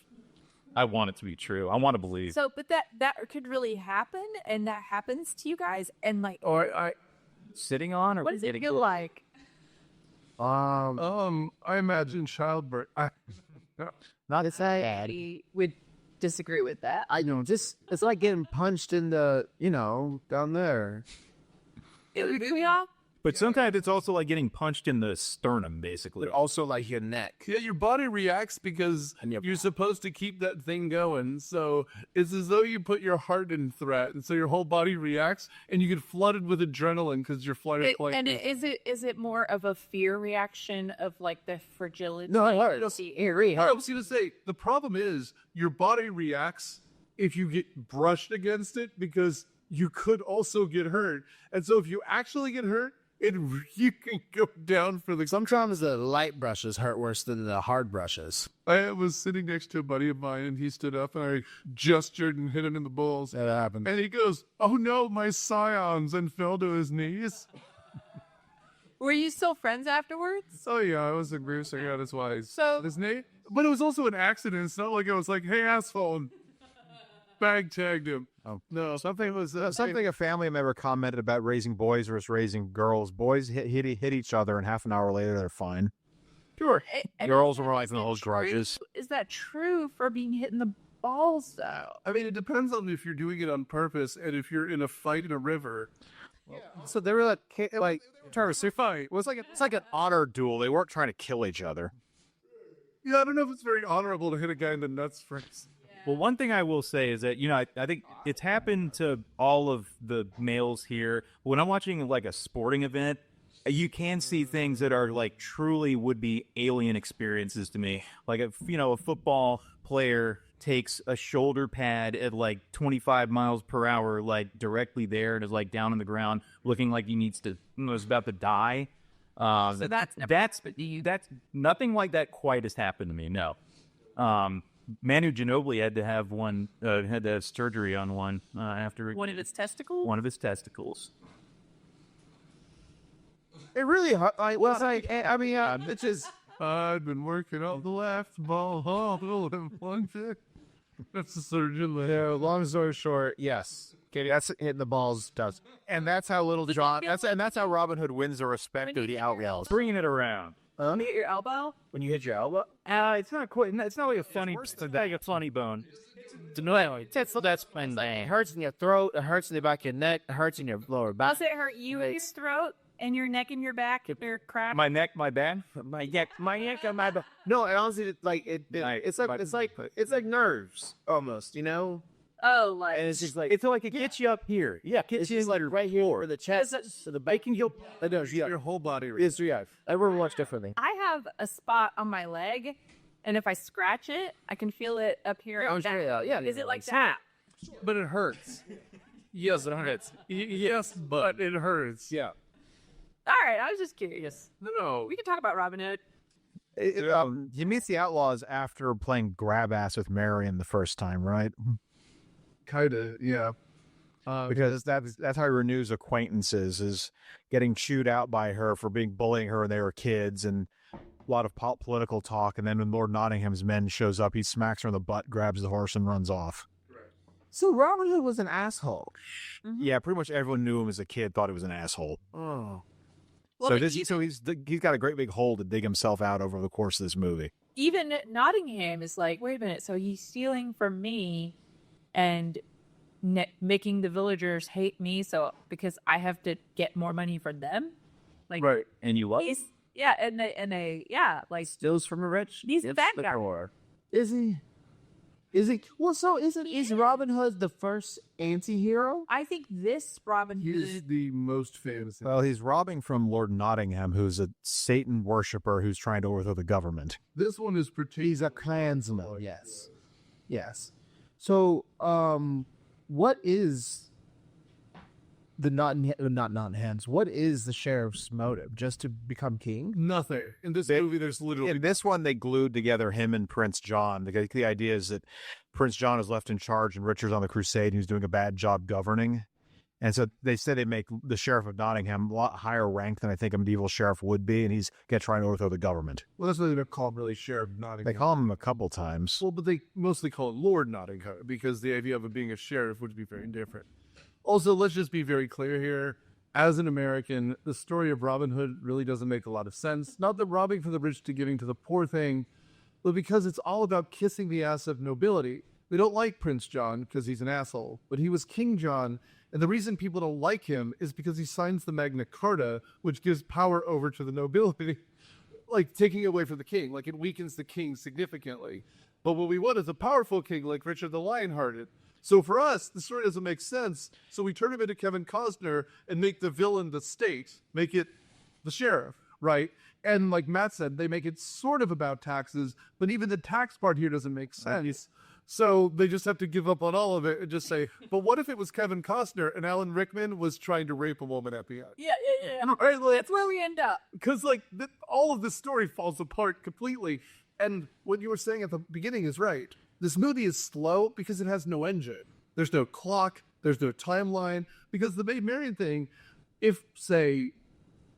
I want it to be true. I want to believe. So, but that could really happen, and that happens to you guys, and like, Or Sitting on or what does it getting feel like? I imagine childbirth. Not to say, We would disagree with that. I know, it's like getting punched in the, down there. Yeah. But sometimes it's also like getting punched in the sternum, basically. Also, like your neck. Yeah, your body reacts because you're supposed to keep that thing going. So it's as though you put your heart in threat, and so your whole body reacts, and you get flooded with adrenaline because you're flooded. And is it more of a fear reaction of like the fragility? No, it hurts. It really I hurts. was going to say, the problem is your body reacts if you get brushed against it because you could also get hurt. And so if you actually get hurt, you can go down for the. Sometimes the light brushes hurt worse than the hard brushes. I was sitting next to a buddy of mine, and he stood up, and I gestured and hit him in the balls. That happened. And he goes, "Oh no, my scions," and fell to his knees. Were you still friends afterwards? Oh yeah, I was agreeing at his wife. So- his name, but it was also an accident. It's not like I was like, "Hey, asshole," and bag tagged him. Oh. No, Something a family member commented about raising boys versus raising girls. Boys hit each other, and half an hour later they're fine. Sure. Girls were like those grudges. Is that true for being hit in the balls, though? I mean, it depends on if you're doing it on purpose and if you're in a fight in a river. So they were like Travis, they fight. It was like it's like an honor duel. They weren't trying to kill each other. Yeah, I don't know if it's very honorable to hit a guy in the nuts first. Well, one thing I will say is that, I think it's happened to all of the males here. When I'm watching like a sporting event, you can see things that are like truly would be alien experiences to me. Like if, a football player takes a shoulder pad at like 25 miles per hour, like directly there, and is like down on the ground looking like he is about to die. So that's nothing like that quite has happened to me. No. Manu Ginobili had to have surgery on one after One of his testicles? one of his testicles. It really, it's just. I've been working on the left ball. One tick. That's the surgeon. Yeah, long story short, yes. Katie, that's hitting the balls does. And that's how Little John, that's how Robin Hood wins the respect of the outlaws. Bringing it around. When you hit your elbow? When you hit your elbow? It's not quite. It's not like a funny. It's like a funny bone. That's when it hurts in your throat, it hurts in the back of your neck, it hurts in your lower back. Does it hurt you in your throat and your neck and your back and your crap? My neck, my back. My neck, and my back. No, and honestly, it's like nerves almost, Oh, like. And it's just like It's like it gets you up here. Yeah, it's just like right here for the chest, so the bacon. Your whole body. It's everyone watch differently. I have a spot on my leg, and if I scratch it, I can feel it up here. Is it like that? But it hurts. Yes, it hurts. Yes, but it hurts. Yeah. All right, I was just curious. No. We can talk about Robin Hood. He meets the outlaws after playing grab ass with Marion the first time, right? Kinda, yeah. Because that's how he renews acquaintances, is getting chewed out by her for bullying her when they were kids, and a lot of political talk. And then when Lord Nottingham's men shows up, he smacks her in the butt, grabs the horse, and runs off. So Robin Hood was an asshole. Mm-hmm. Yeah, pretty much everyone knew him as a kid, thought he was an asshole. Oh. Well, He's got a great big hole to dig himself out over the course of this movie. even Nottingham is like, wait a minute, so he's stealing from me and making the villagers hate me, so because I have to get more money from them, like Right. And you what? yeah, and they like Steals from the rich. These It's bad the guys. poor. Is he? Well, so is Robin Hood the first anti-hero? I think this Robin He's Hood. the most famous. Well, he's robbing from Lord Nottingham, who's a Satan worshiper who's trying to overthrow the government. This one is particularly. He's a Klansman. Yes. Yes. So, what is the not Nottingham's? What is the sheriff's motive? Just to become king? Nothing. In this movie, there's literally. In this one, they glued together him and Prince John. The idea is that Prince John is left in charge and Richard's on the crusade and he's doing a bad job governing. And so they said they make the sheriff of Nottingham a lot higher ranked than I think a medieval sheriff would be, and he's going to try and overthrow the government. Well, that's what they call him, really, Sheriff Nottingham. They call him a couple times. Well, but they mostly call him Lord Nottingham because the idea of it being a sheriff would be very different. Also, let's just be very clear here. As an American, the story of Robin Hood really doesn't make a lot of sense. Not the robbing from the rich to giving to the poor thing, but because it's all about kissing the ass of nobility. We don't like Prince John because he's an asshole, but he was King John, and the reason people don't like him is because he signs the Magna Carta, which gives power over to the nobility, like taking away from the king. Like it weakens the king significantly. But what we want is a powerful king like Richard the Lionhearted. So for us, the story doesn't make sense. So we turn him into Kevin Costner and make the villain the state, make it the sheriff, right? And like Matt said, they make it sort of about taxes, but even the tax part here doesn't make sense. So they just have to give up on all of it and just say, but what if it was Kevin Costner and Alan Rickman was trying to rape a woman at the end? Yeah. Right, like, That's where we end up. because like all of the story falls apart completely. And what you were saying at the beginning is right. This movie is slow because it has no engine. There's no clock. There's no timeline. Because the Maid Marian thing, if, say,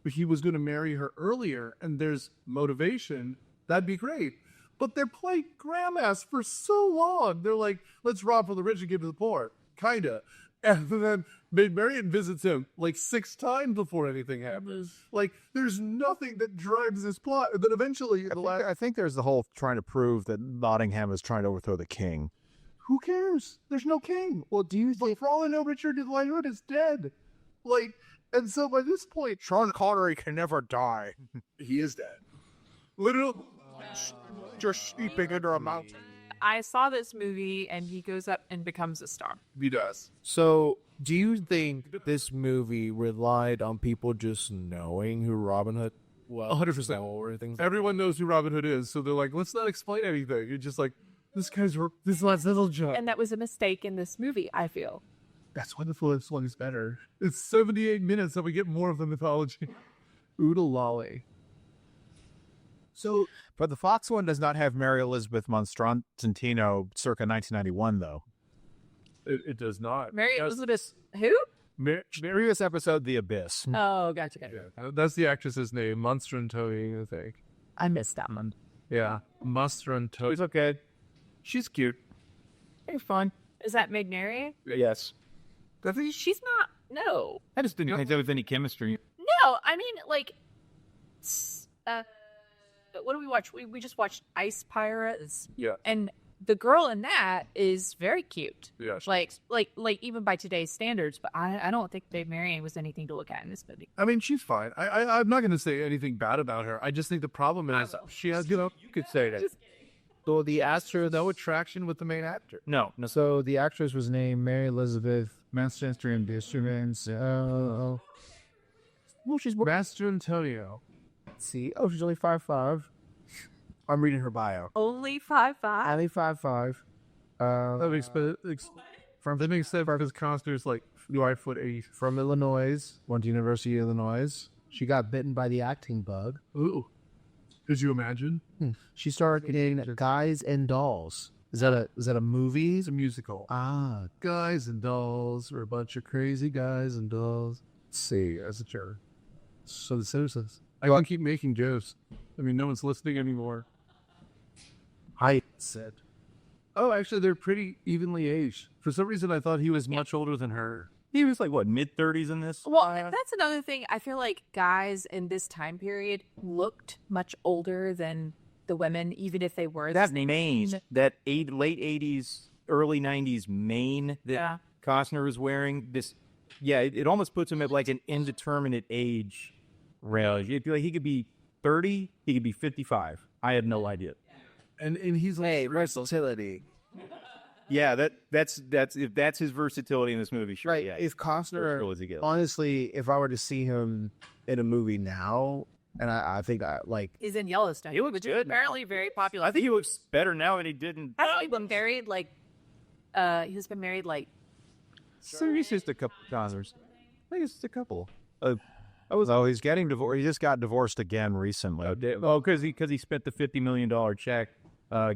he was going to marry her earlier and there's motivation, that'd be great. But they're playing grandmas for so long. They're like, let's rob from the rich and give to the poor. Kinda. And then Maid Marian visits him like 6 times before anything happens. Like, there's nothing that drives this plot. And then eventually, I think there's the whole trying to prove that Nottingham is trying to overthrow the king. who cares? There's no king. Well, do you But think for all I know, Richard Hood is dead. Like, and so by this point, Sean Connery can never die. he is dead. Literally, just sleeping under a mountain. I saw this movie, and he goes up and becomes a star. He does. so? Do you think this movie relied on people just knowing who Robin Hood was? 100%. Or things? Everyone knows who Robin Hood is, so they're like, let's not explain anything. You're just like, this last little job. And that was a mistake in this movie, I feel. That's why the first one is better. It's 78 minutes, and we get more of the mythology. Oodle lolly. So But the Fox one does not have Mary Elizabeth Mastrantonio circa 1991, though. It does not. Mary Yes. Elizabeth, who? Previous episode, The Abyss. Oh, gotcha. Yeah, that's the actress's name, Mastrantonio, I think. I missed that one. Yeah, Mastrantonio. It's okay. She's cute. Very fun. Is that Maid Marian? Yes. She's not. No. I just didn't think there was any chemistry. No, I mean, like, what do we watch? We just watched Ice Pirates. Yeah. And the girl in that is very cute. Yeah. Like even by today's standards, but I don't think Maid Marian was anything to look at in this movie. I mean, she's fine. I'm not going to say anything bad about her. I just think the problem is she has, you could say that. So the actress, No attraction with the main actor. No. so the actress was named Mary Elizabeth Mastrantonio. Well, she's Mastrantonio. see. Oh, she's only 5'5". I'm reading her bio. Only 5'5". Only 5'5". That makes sense because Costner's like 5'8". From Illinois, went to University of Illinois. She got bitten by the acting bug. Ooh. Could you imagine? She started in Guys and Dolls. Is that a movie? It's a musical. Ah, Guys and dolls. We're a bunch of crazy guys and dolls. let's see. That's a joke. So the Simpsons. I can keep making jokes. I mean, no one's listening anymore. I said. Oh, actually, they're pretty evenly aged. For some reason, I thought he was much older than her. He was like, what, mid-30s in this? Well, that's another thing. I feel like guys in this time period looked much older than the women, even if they were That the mane, that late 80s, early 90s mane that Costner was wearing, it almost puts him at like an indeterminate age range. You'd be like, he could be 30, he could be 55. I had no idea. And he's like, versatility. Yeah, that's if that's his versatility in this movie. Sure, Right. yeah. If Costner, Sure as he gets. honestly, if I were to see him in a movie now, and I think He's in Yellowstone. He looks which is good. apparently very popular. I think he looks better now than he did in. I don't know, he's been married he's been married So he's just a couple Cosners. I think it's just a couple. He's getting divorced. He just got divorced again recently. Because he spent the $50 million check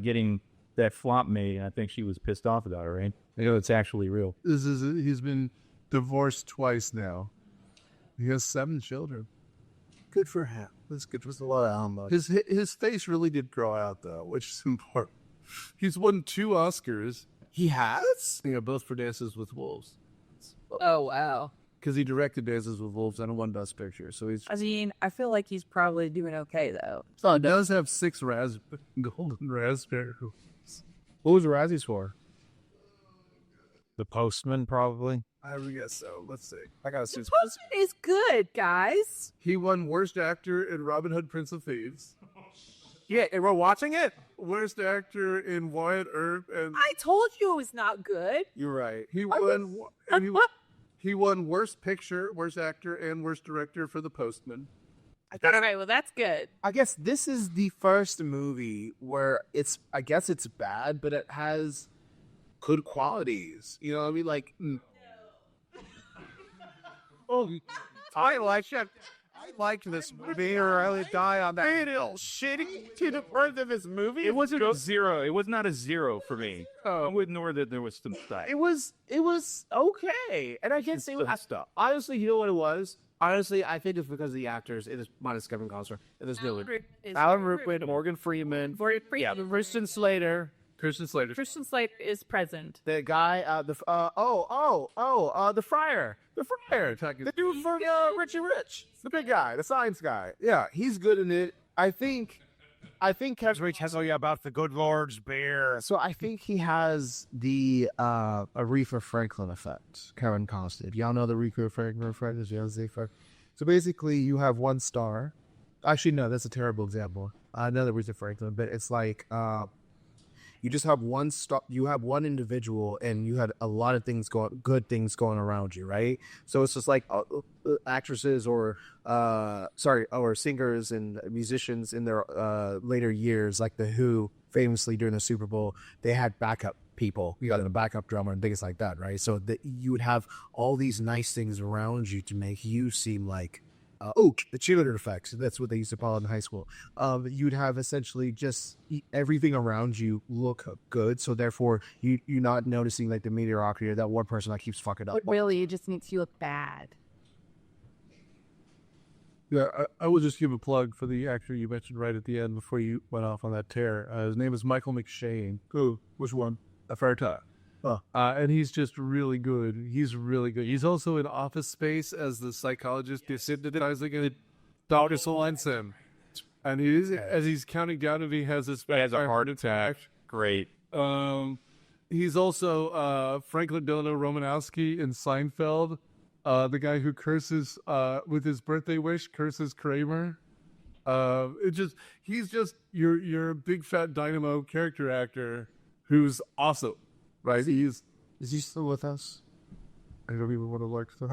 getting that flop made. I think she was pissed off about it, right? I know it's actually real. he's been divorced twice now. He has 7 children. good for him. That's good. Was a lot of alamo. His face really did grow out, though, which is important. He's won 2 Oscars. He has. Yeah, both for Dances with Wolves. Oh, wow. Because he directed Dances with Wolves and won Best Picture. So he's I mean, I feel like he's probably doing okay though. he does have 6 golden raspberry. What was the Razzies for? The Postman, probably. I would guess so. Let's see. I gotta see. Postman is good, guys. He won Worst Actor in Robin Hood, Prince of Thieves. Yeah, and we're watching it. Worst Actor in Wyatt Earp, and I told you it was not good. You're right. he won. And he won Worst Picture, Worst Actor, and Worst Director for The Postman. All right, well that's good. I guess this is the first movie where I guess it's bad, but it has good qualities. You know what I mean? Like, oh, I like it. I liked this movie, or I would die on that. Real shitty to the part of this movie. It wasn't a zero. It was not a zero for me. I would ignore that there was some stuff. It was okay, and I can't say what stuff. honestly. You know what it was? Honestly, I think it's because of the actors. It is minus Kevin Costner. It is Alan Rickman, Morgan Freeman, Christian Slater. Christian Slater. Christian Slater is present. The guy, the friar, the dude from Richie Rich, the big guy, the science guy. Yeah, he's good in it. I think Kevin Rich has about the good Lord's beer. So I think he has the Aretha Franklin effect. Kevin Costner. Y'all know the Aretha Franklin effect? So basically, you have one star. Actually, no, that's a terrible example. Another Aretha Franklin, but it's like you just have one star. You have one individual, and you had a lot of good things going around you, right? So it's just like actresses or singers and musicians in their later years, like the Who, famously during the Super Bowl, they had backup people. You got a backup drummer and things like that, right? So that you would have all these nice things around you to make you seem like the cheerleader effects. That's what they used to call it in high school. You'd have essentially just everything around you look good. So therefore, you're not noticing like the mediocrity or that one person that keeps fucking up. But really, it just makes you look bad. Yeah, I will just give a plug for the actor you mentioned right at the end before you went off on that tear. His name is Michael McShane. Who? Which one? A Farta. And he's just really good. He's really good. He's also in Office Space as the psychologist desensitizing Dr. Solensen. And as he's counting down and he has a heart attack. Great. He's also Franklin Delano Romanowski in Seinfeld. The guy who curses with his birthday wish, curses Kramer. He's just your big fat dynamo character actor who's awesome. Right, is he still with us? I don't even want to look the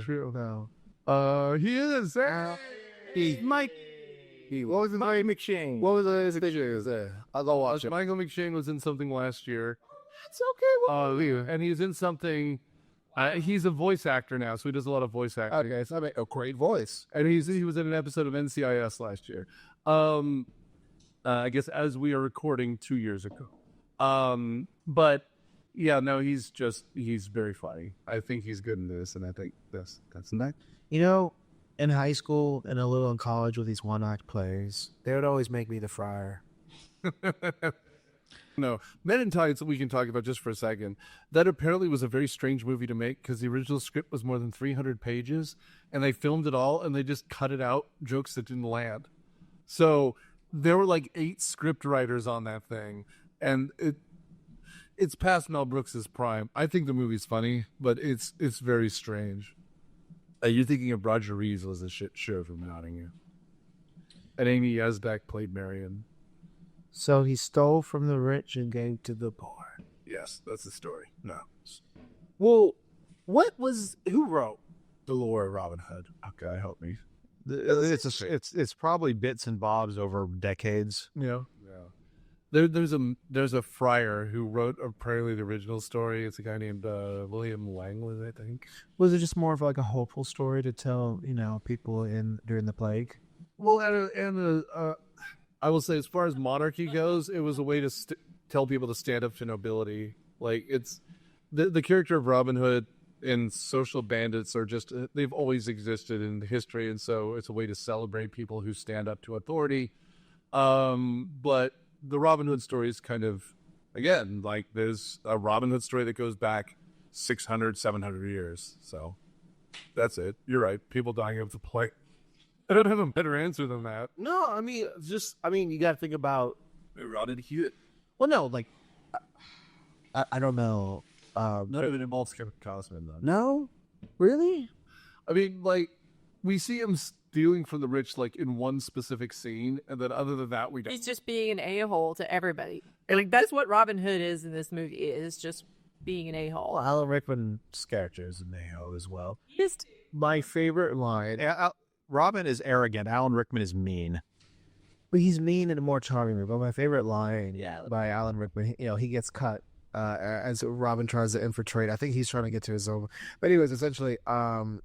true now. He is. He's Mike. What was Mike McShane? What was his picture? I'll watch it. Michael McShane was in something last year. That's okay. And he's in something. He's a voice actor now, so he does a lot of voice acting. Okay, so a great voice. And he was in an episode of NCIS last year. I guess as we are recording 2 years ago. But yeah, no, he's very funny. I think he's good in this, and I think that's nice. You know, in high school and a little in college with these one-act plays, they would always make me the friar. No, Men in Tights we can talk about just for a second. That apparently was a very strange movie to make because the original script was more than 300 pages, and they filmed it all, and they just cut it out jokes that didn't land. So there were like 8 script writers on that thing, and it's past Mel Brooks's prime. I think the movie's funny, but it's very strange. You're thinking of Roger Reeves as a shit show from Nottingham. And Amy Yasbeck played Marion. So he stole from the rich and gave to the poor. Yes, that's the story. No. Well, who wrote the lore of Robin Hood? Okay, help me. It's probably bits and bobs over decades. Yeah. There's a friar who wrote apparently the original story. It's a guy named William Langland, I think. Was it just more of like a hopeful story to tell, people during the plague? Well, I will say, as far as monarchy goes, it was a way to tell people to stand up to nobility. Like it's the character of Robin Hood and social bandits are just they've always existed in history, and so it's a way to celebrate people who stand up to authority. But the Robin Hood story is kind of, again, like there's a Robin Hood story that goes back 600, 700 years. So that's it. You're right. People dying of the plague. I don't have a better answer than that. No, I mean, you got to think about Rodden Hewitt. Well, no, like, I don't know. None of it involves Kevin Costner, though. No? Really? I mean, like, we see him stealing from the rich, like, in one specific scene, and then other than that, we don't. He's just being an a-hole to everybody. And, like, that's what Robin Hood is in this movie, is just being an a-hole. Well, Alan Rickman's character is an a-hole as well. Just my favorite line. Robin is arrogant. Alan Rickman is mean. But he's mean in a more charming way. But my favorite line by Alan Rickman, he gets cut as Robin tries to infiltrate. I think he's trying to get to his own. But anyways, essentially, Alan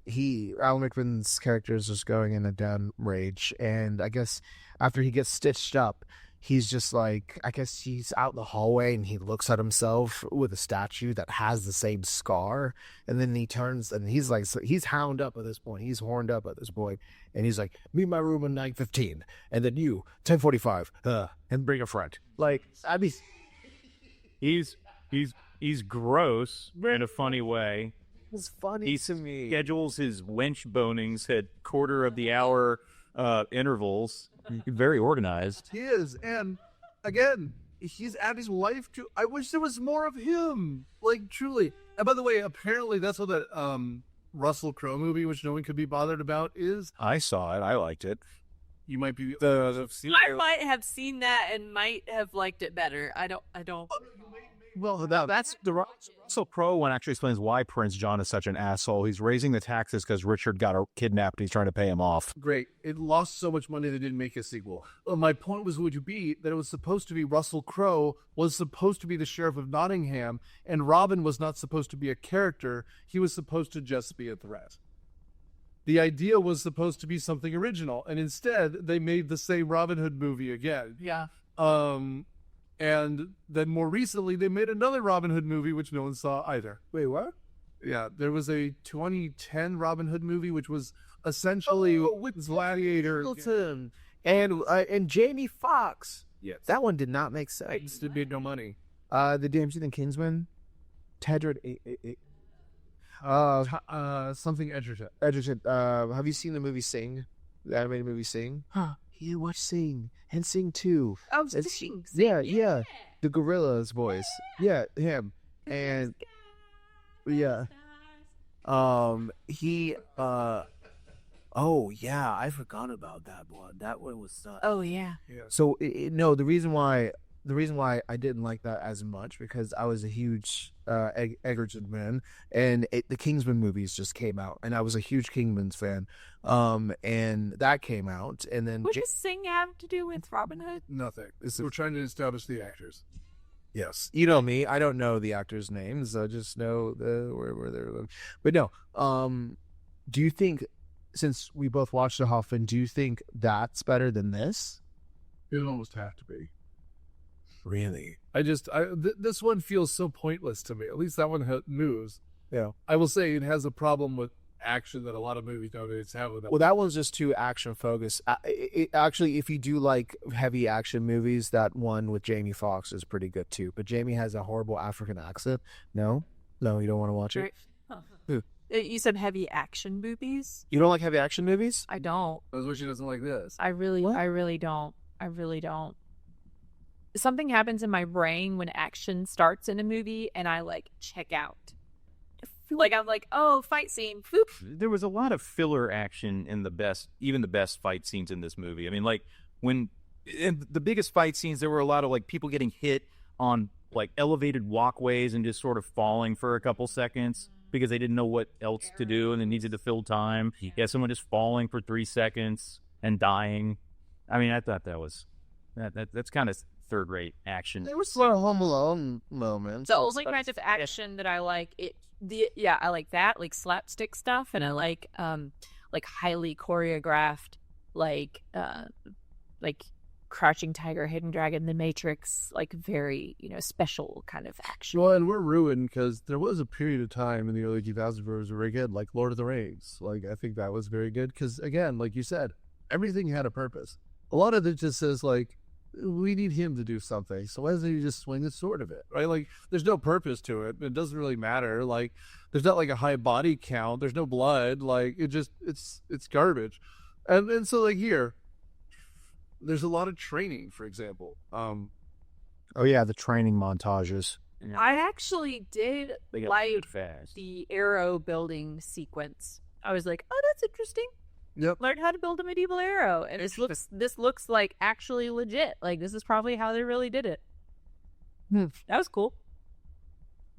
Rickman's character is just going in a down rage, and I guess after he gets stitched up, he's just like, I guess he's out in the hallway and he looks at himself with a statue that has the same scar. And then he turns and he's like, so he's hound up at this point. He's horned up at this point. And he's like, meet my room at 9:15. And then you, 10:45. And bring a friend. Like, I mean, He's gross in a funny way. it's funny He to me. schedules his wench bonings at quarter of the hour intervals. Very organized. He is, and again, he's adding life to. I wish there was more of him. Like truly. And by the way, apparently that's what that Russell Crowe movie, which no one could be bothered about, is. I saw it. I liked it. You might be I might have seen that and might have liked it better. I don't. Well, that's the Russell Crowe one actually explains why Prince John is such an asshole. He's raising the taxes because Richard got kidnapped and he's trying to pay him off. great. It lost so much money they didn't make a sequel. My point was would you be that it was supposed to be Russell Crowe was supposed to be the sheriff of Nottingham, and Robin was not supposed to be a character. He was supposed to just be a threat. The idea was supposed to be something original, and instead they made the same Robin Hood movie again. Yeah. And then more recently they made another Robin Hood movie which no one saw either. Wait, what? Yeah, there was a 2010 Robin Hood movie which was essentially with Gladiator. Hamilton and Jamie Foxx. Yes. That one did not make sense. It made no money. The Damson and Kingsman, Tedrick. Something Edgerton. Edgerton. Have you seen the movie Sing? The animated movie Sing? Huh. You watch Sing and Sing 2. Oh, It's- Sing. Yeah. The gorilla's voice. Yeah, him. And yeah. He oh yeah, I forgot about that one. That one was Oh yeah. so no, the reason why I didn't like that as much because I was a huge Egerton fan, and the Kingsman movies just came out, and I was a huge Kingsman fan. And that came out, and then What does Sing have to do with Robin Hood? Nothing. We're trying to establish the actors. yes, you know me, I don't know the actors' names. I just know where they're. But no, do you think, since we both watched the Hoffman, do you think that's better than this? It almost have to be. Really? This one feels so pointless to me. At least that one moves. Yeah. I will say it has a problem with action that a lot of movies nowadays have with that. Well, that one's just too action focused. Actually, if you do like heavy action movies, that one with Jamie Foxx is pretty good too. But Jamie has a horrible African accent. No, you don't want to watch it. Right. Huh. Who? You said heavy action movies. You don't like heavy action movies? I don't. That's why she doesn't like this. I really What? don't. I really don't. Something happens in my brain when action starts in a movie, and I like check out. Like I'm like, oh, fight scene. Boop. There was a lot of filler action in even the best fight scenes in this movie. I mean, like in the biggest fight scenes, there were a lot of like people getting hit on like elevated walkways and just sort of falling for a couple seconds because they didn't know what else to do and they needed to fill time. Yeah, someone just falling for 3 seconds and dying. I mean, I thought that's kind of third-rate action. There was some Home Alone moments. The only kind of action that I like I like that, like slapstick stuff, and I like highly choreographed, like Crouching Tiger, Hidden Dragon, The Matrix, like very special kind of action. Well, and we're ruined because there was a period of time in the early 2000s where it was very good, like Lord of the Rings. Like, I think that was very good because, again, like you said, everything had a purpose. A lot of it just says, like, we need him to do something. So why doesn't he just swing the sword of it, right? Like, there's no purpose to it. It doesn't really matter. Like, there's not, like, a high body count. There's no blood. Like, it's garbage. And so, like, here, there's a lot of training, for example. Oh yeah, the training montages. I actually did They got like fast. the arrow building sequence. I was like, oh, that's interesting. Yep. Learn how to build a medieval arrow, and this looks like actually legit. Like this is probably how they really did it. That was cool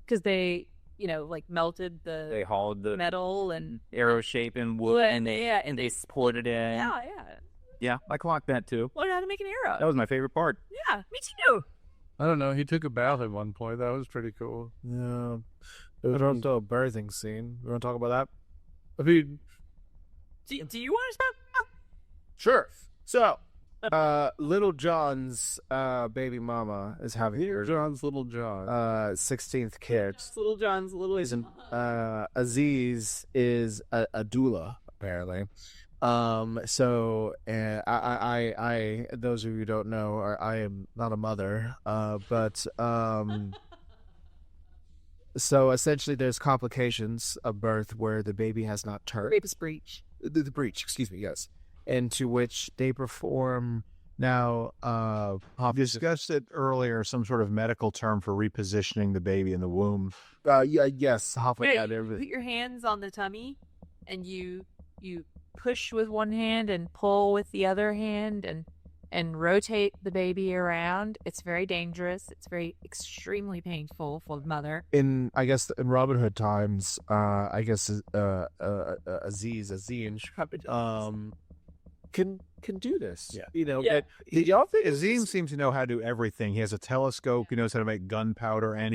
because they, like melted They the hauled the metal and arrow shape in wood, and they poured it in. yeah. Yeah, I clocked that too. Learn how to make an arrow. That was my favorite part. Yeah, me too. I don't know. He took a bath at one point. That was pretty cool. Yeah. I don't know, a birthing scene. We want to talk about that? I mean, Do you want to talk? Sure. So, Little John's baby mama is having here, John's little John. 16th kid. Little John's little Isn't Aziz is a doula apparently. So I those of you who don't know, I am not a mother. But so essentially, there's complications of birth where the baby has not turned. Rapist breach. The breach, excuse me, yes. Into which they perform now. We discussed it earlier, some sort of medical term for repositioning the baby in the womb. Yes, halfway out You put your hands on the tummy, and you push with one hand and pull with the other hand, and rotate the baby around. It's very dangerous. It's very extremely painful for the mother. In Robin Hood times, Aziz can do this. Yeah. You know, Yeah. did y'all think Azim seems to know how to do everything. He has a telescope. He knows how to make gunpowder, and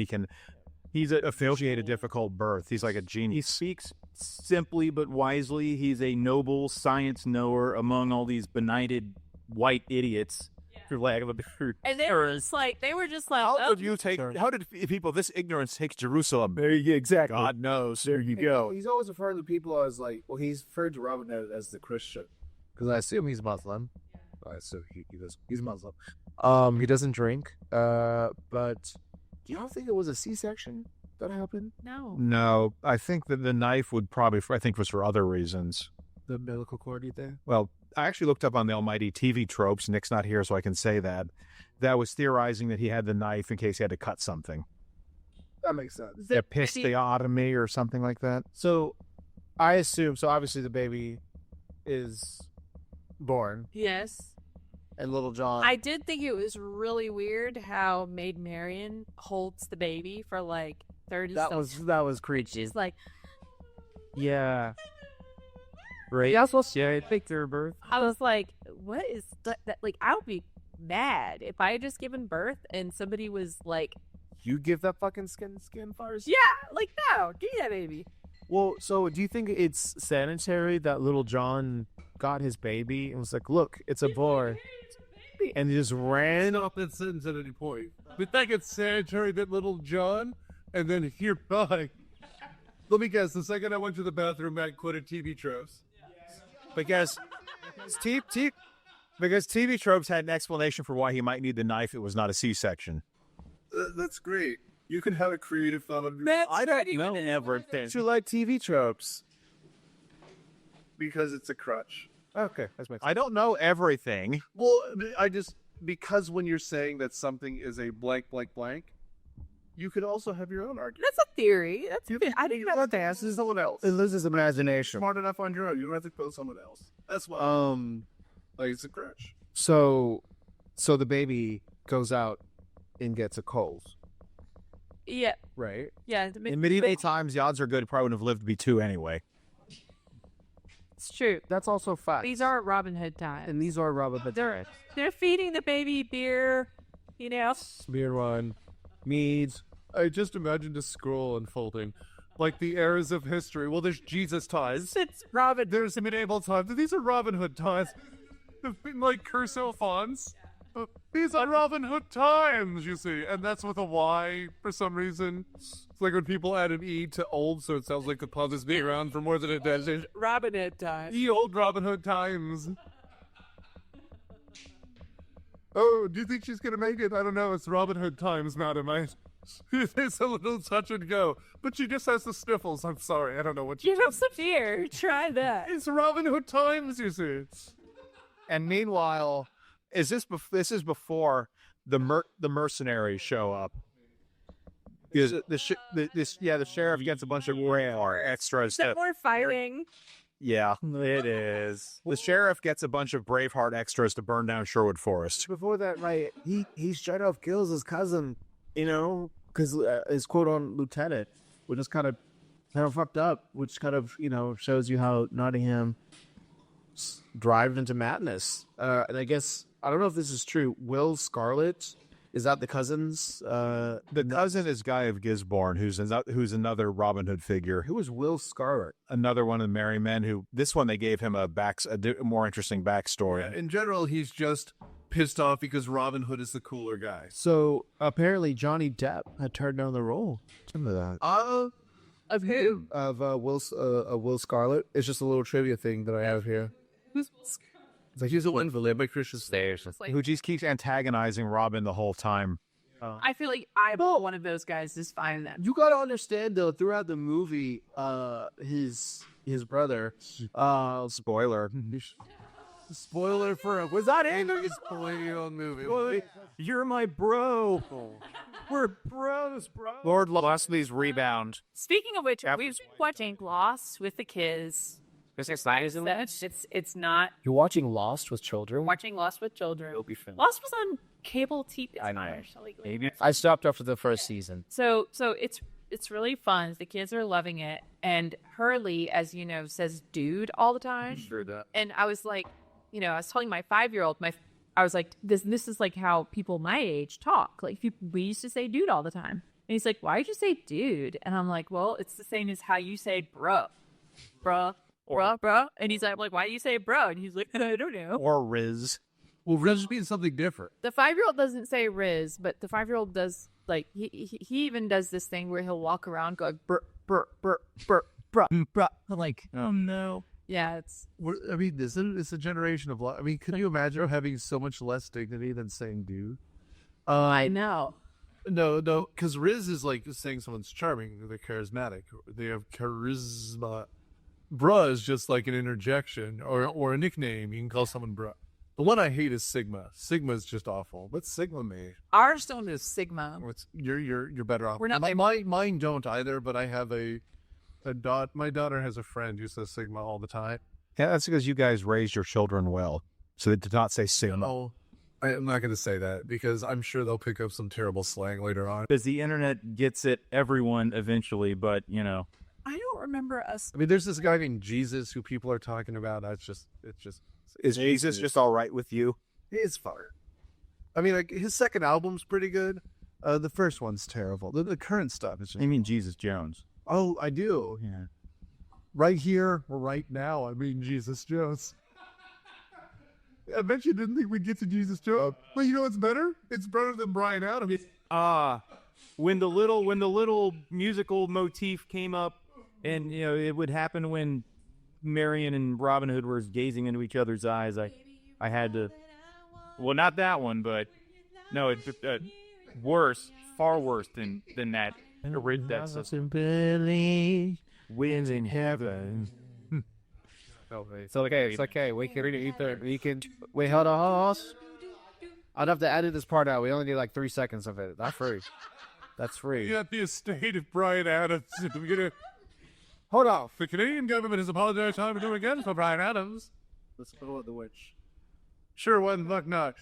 he's officiated difficult birth. He's like a He genius. speaks simply but wisely. He's a noble science knower among all these benighted white idiots, for lack of a better And they were just like, How did people this ignorance take Jerusalem? exactly? God knows. There you go. He's always referring to people as like, well, he's referred to Robin Hood as the Christian, because I assume he's Muslim. I assume he's Muslim. He doesn't drink. But do y'all think it was a C-section that happened? No, I think that the knife would probably, was for other reasons. The umbilical cord, you think? Well, I actually looked up on the almighty TV tropes. Nick's not here, so I can say that. That was theorizing that he had the knife in case he had to cut something. That makes sense. Episiotomy or something like that. So, I assume. So obviously the baby is born, yes. and Little John. I did think it was really weird how Maid Marian holds the baby for like 30 seconds. that was creepy. She's like, Yeah. right. Yeah, I think their birth. I was like, what is that? Like, I would be mad if I had just given birth and somebody was like, You give that fucking skin first? yeah, like, no, give me that baby. Well, so do you think it's sanitary that Little John got his baby and was like, look, it's a boy, and he just ran stop that sentence at any point. We think it's sanitary that little John, and then hereby. Let me guess. The second I went to the bathroom, Matt quoted TV tropes. Because TV tropes had an explanation for why he might need the knife. It was not a C-section. That's great. You can have a creative thought on your I don't know. You like TV tropes because it's a crutch. Okay, that's my. I don't know everything. Well, because when you're saying that something is a blank, you could also have your own argument. That's a theory. I didn't know that. This is someone else. It loses imagination. Smart enough on your own. You don't have to quote someone else. That's why. Like it's a crutch. So the baby goes out and gets a cold, Yeah, right? yeah. In medieval times, the odds are good. He probably wouldn't have lived to be 2 anyway. It's true. That's also fact. These are Robin Hood times. and these are Robin Hood. They're feeding the baby beer, you know. Beer, wine, meads. I just imagined a scroll unfolding, like the eras of history. Well, there's Jesus times. It's Robin. There's medieval times. These are Robin Hood times. Like cursive fonts. These are Robin Hood times, you see. And that's with a Y for some reason. It's like when people add an E to old, so it sounds like the pub has been around for more than a decade. Robin Hood time. The old Robin Hood times. Oh, do you think she's gonna make it? I don't know. It's Robin Hood times, madam. It's a little touch and go. But she just has the sniffles. I'm sorry. I don't know what she... Give him some beer. Try that. It's Robin Hood times, you see. And meanwhile, this is before the mercenaries show up. Because the sheriff gets a bunch of more extras. Is that more firing? Yeah, it is. The sheriff gets a bunch of Braveheart extras to burn down Sherwood Forest. Before that, right? He straight off kills his cousin, you know, because his quote on lieutenant, which is kind of fucked up, which kind of shows you how Nottingham drive into madness. And I guess I don't know if this is true. Will Scarlet Is that the cousins? The cousin is Guy of Gisborne, who's another Robin Hood figure. Who was Will Scarlet? Another one of the Merry Men. Who this one they gave him a more interesting backstory. In general, he's just pissed off because Robin Hood is the cooler guy. So apparently Johnny Depp had turned down the role. Remember that? Of who? Of Will Scarlet. It's just a little trivia thing that I have here. Who's It's like he's a invalid, but Christian Stairs. like, Who just keeps antagonizing Robin the whole time. I feel like I'm one of those guys is fine then. You gotta understand though, throughout the movie, his brother, Spoiler. spoiler for was that Andrew's spoiler movie? You're my bro. We're bros, bro. Lord Leslie's rebound. Speaking of which, we've been watching Lost with the kids. It's not You're watching Lost with children. watching Lost with children. It'll be fun. Lost was on cable TV. I know. Maybe. I stopped after the first season. So it's really fun. The kids are loving it, and Hurley, as you know, says "dude" all the time. Sure that. And I was like, I was telling my 5-year-old, I was like, this is like how people my age talk. Like we used to say "dude" all the time, and he's like, "Why'd you say dude?" And I'm like, "Well, it's the same as how you say bruh, bruh." And he's like, "Why do you say bro?" And he's like, "I don't know." Or Riz. Well, Riz means something different. The 5-year-old doesn't say Riz, but the 5-year-old does. Like he even does this thing where he'll walk around going brr brr brr brr brr brr. I'm like, oh no. Yeah, it's. I mean, it's a generation of. I mean, can you imagine having so much less dignity than saying "dude"? I know. No, because Riz is like saying someone's charming, they're charismatic, they have charisma. Bruh is just like an interjection or a nickname. You can call someone bruh. The one I hate is Sigma. Sigma is just awful. What's Sigma mean? Our stone is Sigma. You're better off. We're not. Mine don't either. But I have a dot. My daughter has a friend who says Sigma all the time. Yeah, that's because you guys raised your children well. So they did not say Sigma. No, I'm not going to say that because I'm sure they'll pick up some terrible slang later on. Because the internet gets at everyone eventually, but I don't remember us. I mean, there's this guy named Jesus who people are talking about. It's just. Is Jesus just all right with you? It's fine. I mean, like his second album's pretty good. The first one's terrible. The current stuff is just. I mean Jesus Jones. Oh, I do. Yeah. Right here, right now. I mean Jesus Jones. I bet you didn't think we'd get to Jesus Jones. But you know what's better? It's better than Bryan Adams. When the little musical motif came up, and it would happen when Marion and Robin Hood were gazing into each other's eyes. I had to. Well, not that one, but no, it's worse, far worse than that. That's Billy wins in heaven. It's okay. It's okay. We can. Wait, hold on. I'd have to edit this part out. We only need like 3 seconds of it. That's free. That's free. At the estate of Bryan Adams. Hold on. The Canadian government has apologized time and time again for Bryan Adams. Let's go with the witch. Sure, one luck not.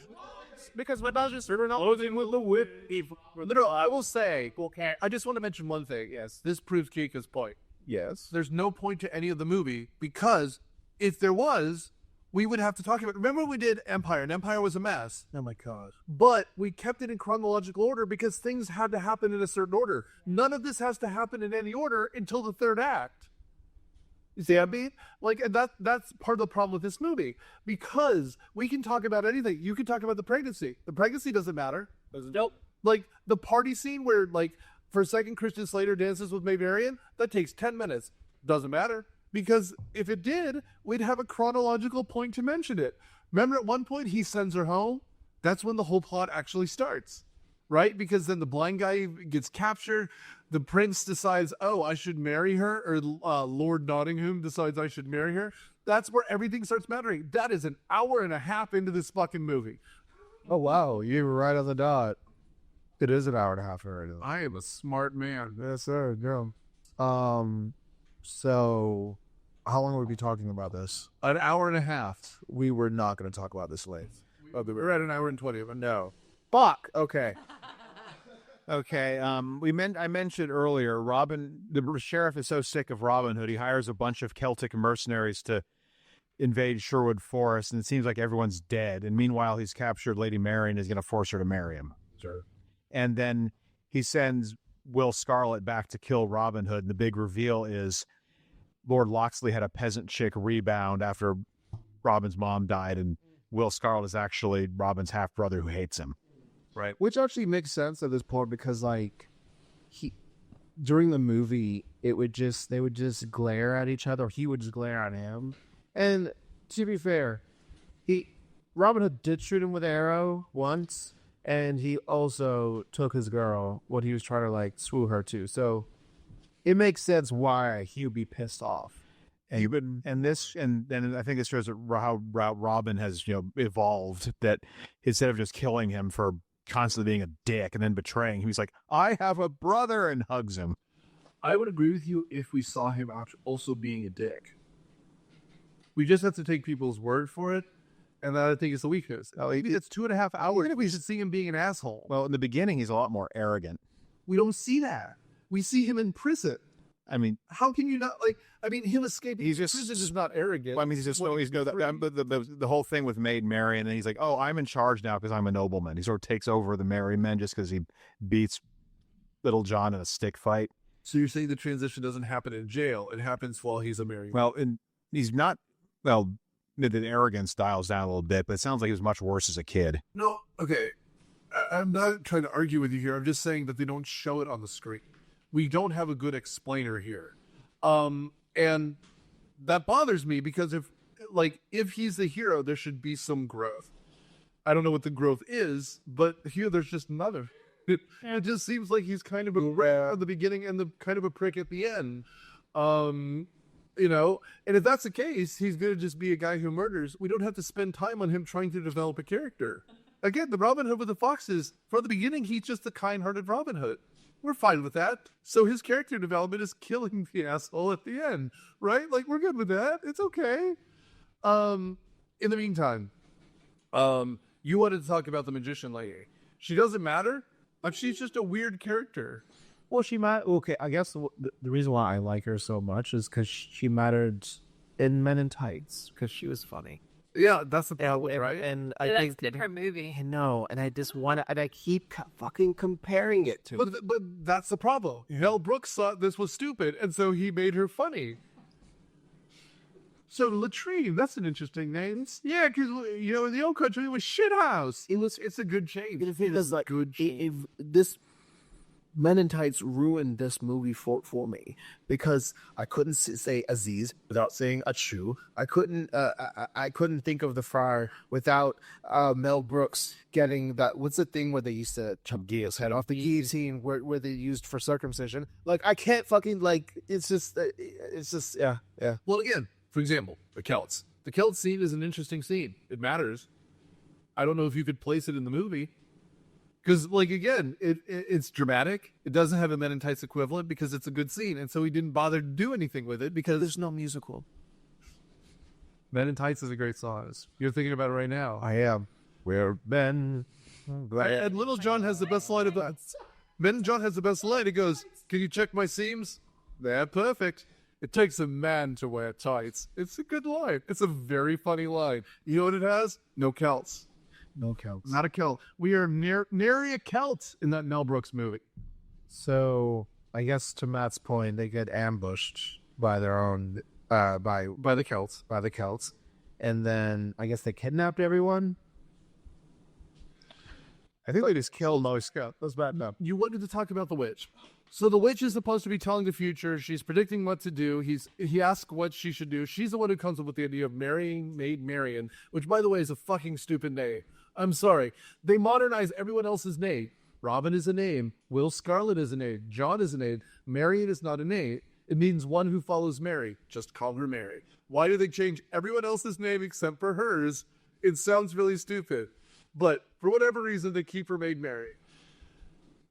Because we're not just Closing with the whip. Literally, I will say, I just want to mention one thing. Yes, this proves Keiko's point. Yes. There's no point to any of the movie because if there was, we would have to talk about. Remember, we did Empire, and Empire was a mess. Oh my god. But we kept it in chronological order because things had to happen in a certain order. None of this has to happen in any order until the third act. You see what I mean? Like, and that's part of the problem with this movie because we can talk about anything. You can talk about the pregnancy. The pregnancy doesn't matter. Nope. Like the party scene where, like, for a second, Christian Slater dances with Marion. That takes 10 minutes. Doesn't matter because if it did, we'd have a chronological point to mention it. Remember, at one point he sends her home. That's when the whole plot actually starts, right? Because then the blind guy gets captured. The prince decides, oh, I should marry her, or Lord Nottingham decides I should marry her. That's where everything starts mattering. That is an hour and a half into this fucking movie. Oh wow, you were right on the dot. It is an hour and a half already. I am a smart man. Yes, sir. Yeah. So how long would we be talking about this? An hour and a half. We were not going to talk about this late. We're at an hour and 20. No. Fuck. Okay. Okay, I mentioned earlier, the sheriff is so sick of Robin Hood, he hires a bunch of Celtic mercenaries to invade Sherwood Forest, and it seems like everyone's dead. And meanwhile, he's captured Lady Marion and is going to force her to marry him. character. And then he sends Will Scarlet back to kill Robin Hood. And the big reveal is Lord Loxley had a peasant chick rebound after Robin's mom died, and Will Scarlet is actually Robin's half-brother who hates him. Right. Which actually makes sense at this point because, like, during the movie, they would just glare at each other. Or he would just glare at him. And to be fair, Robin Hood did shoot him with an arrow once, and he also took his girl when he was trying to, like, swoo her too. So it makes sense why he would be pissed off. And then I think it shows how Robin has evolved, that instead of just killing him for constantly being a dick and then betraying him, he's like, I have a brother, and hugs him. I would agree with you if we saw him also being a dick. We just have to take people's word for it, and that I think is the weakness. It's 2.5 hours. We should see him being an asshole. Well, in the beginning, he's a lot more arrogant. We don't see that. We see him in prison. I mean, how can you not him escaping? He's just prison is not arrogant. Well, I mean, the whole thing with Maid Mary, and then he's like, "Oh, I'm in charge now because I'm a nobleman." He sort of takes over the Merry Men just because he beats Little John in a stick fight. So you're saying the transition doesn't happen in jail; it happens while he's a Merry Man. Well, and he's not. Well, the arrogance dials down a little bit, but it sounds like he was much worse as a kid. No, okay. I'm not trying to argue with you here. I'm just saying that they don't show it on the screen. We don't have a good explainer here. And that bothers me because if he's the hero, there should be some growth. I don't know what the growth is, but here there's just none. It just seems like he's kind of a rat at the beginning and kind of a prick at the end. And if that's the case, he's going to just be a guy who murders. We don't have to spend time on him trying to develop a character. Again, the Robin Hood with the foxes, from the beginning, he's just the kind-hearted Robin Hood. We're fine with that. So his character development is killing the asshole at the end, right? Like, we're good with that. It's okay. In the meantime, you wanted to talk about the magician lady. She doesn't matter, but she's just a weird character. Well, she might. Okay, I guess the reason why I like her so much is because she mattered in Men in Tights because she was funny. Yeah, that's the problem, right? And I think it's a different movie. I know, and I just want to, and I keep fucking comparing it to. But that's the problem. Mel Brooks thought this was stupid, and so he made her funny. So Latrine, that's an interesting name. Yeah, because in the old country it was shithouse. It's a good change. It's like good. This Men in Tights ruined this movie for me because I couldn't say Aziz without saying Achu. I couldn't think of the friar without Mel Brooks getting that. What's the thing where they used to chop Guy's head off? The guillotine where they used for circumcision. Like, I can't fucking it's just yeah. Well, again, for example, the Celts. The Celt scene is an interesting scene. It matters. I don't know if you could place it in the movie. Because, again, it's dramatic. It doesn't have a Men in Tights equivalent because it's a good scene. And so he didn't bother to do anything with it because there's no musical. Men in Tights is a great song. You're thinking about it right now. I am. We're men. And Little John has the best line of that. Men John has the best line. He goes, "Can you check my seams? They're perfect. It takes a man to wear tights." It's a good line. It's a very funny line. You know what it has? No Celts. No Celts. Not a Celt. We are nary a Celt in that Mel Brooks movie. So I guess to Matt's point, they get ambushed by their own by the Celts. By the Celts. And then I guess they kidnapped everyone. I think they just killed most Scout. That's bad enough. You wanted to talk about the witch. So the witch is supposed to be telling the future. She's predicting what to do. He asks what she should do. She's the one who comes up with the idea of marrying Maid Marian, which, by the way, is a fucking stupid name. I'm sorry. They modernize everyone else's name. Robin is a name. Will Scarlet is a name. John is a name. Marian is not a name. It means one who follows Mary. Just call her Mary. Why do they change everyone else's name except for hers? It sounds really stupid. But for whatever reason, they keep her Maid Mary.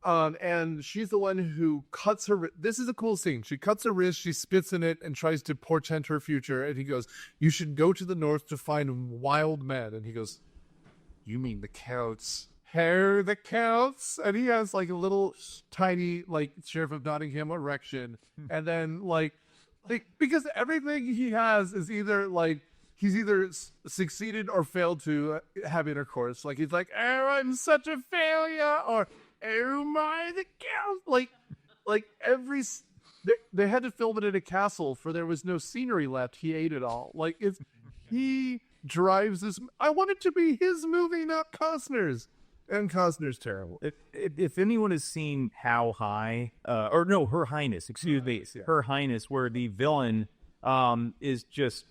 And she's the one who cuts her. This is a cool scene. She cuts her wrist, she spits in it, and tries to portend her future. And he goes, "You should go to the north to find wild men." And he goes, "You mean the Celts?" "Hair the Celts." And he has a little tiny Sheriff of Nottingham erection. And then because everything he has is either he's either succeeded or failed to have intercourse. Like he's like, oh, I'm such a failure, or oh my, the cow. Like they had to film it in a castle for there was no scenery left. He ate it all. Like if he drives this, I want it to be his movie, not Costner's. And Costner's terrible. If anyone has seen How High, or no, Her Highness, excuse me, Her Highness, where the villain is just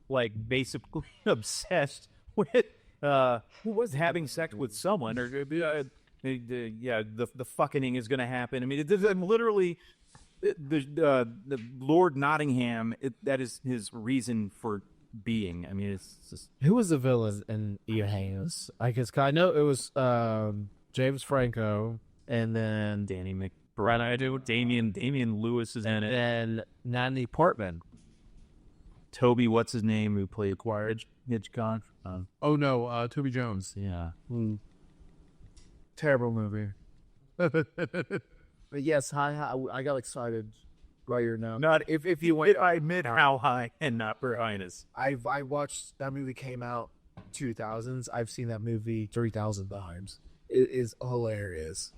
like basically obsessed with who was having sex with someone, or the fucking is going to happen. I mean, it's literally the Lord Nottingham. That is his reason for being. I mean, it's just... Who was the villain in Your Highness? I guess I know it was James Franco, and then Danny McBride. Damian Lewis is in it, and Natalie Portman. Toby, what's his name, who played Hitchcock? Oh no, Toby Jones. Yeah. Terrible movie. But yes, I got excited right here now. Not if you went. I admit How High and not Her Highness. I watched that movie, came out 2000s. I've seen that movie 3,000 times. It is hilarious.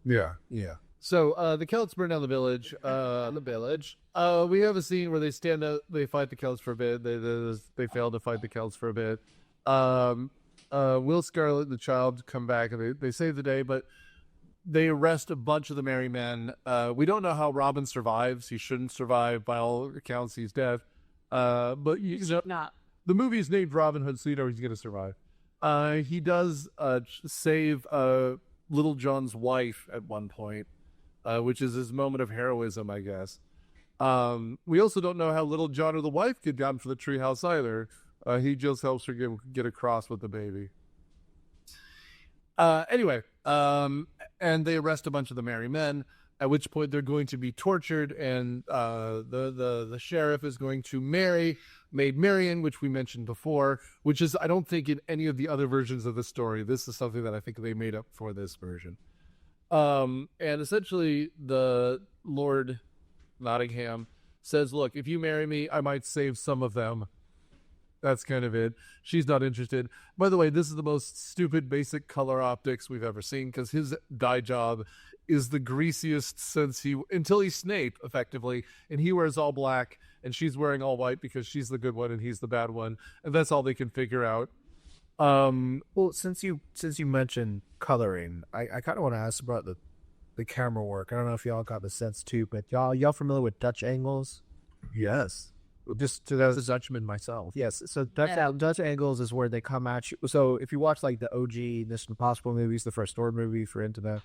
Yeah. So the Celts burn down the village. We have a scene where they stand up. They fight the Celts for a bit. They fail to fight the Celts for a bit. Will Scarlet and the child come back and they save the day, but they arrest a bunch of the merry men. We don't know how Robin survives. He shouldn't survive. By all accounts, he's dead. But Not. The movie's named Robin Hood, so you know he's going to survive. He does save Little John's wife at one point, which is his moment of heroism, I guess. We also don't know how Little John or the wife get down for the treehouse either. He just helps her get across with the baby. Anyway, and they arrest a bunch of the merry men, at which point they're going to be tortured, and the sheriff is going to marry Maid Marian, which we mentioned before, which is, I don't think, in any of the other versions of the story. This is something that I think they made up for this version. And essentially, the Lord Nottingham says, look, if you marry me, I might save some of them. That's kind of it. She's not interested. By the way, this is the most stupid basic color optics we've ever seen, because his dye job is the greasiest until he's Snape, effectively, and he wears all black, and she's wearing all white because she's the good one and he's the bad one, and that's all they can figure out. Well, since you mentioned coloring, I kind of want to ask about the camera work. I don't know if y'all got the sense too, but y'all familiar with Dutch angles? Yes. Just to as a Dutchman myself. Yes. So Dutch angles is where they come at you. So if you watch like the OG Mission Impossible movies, the first Thor movie, if you're into that,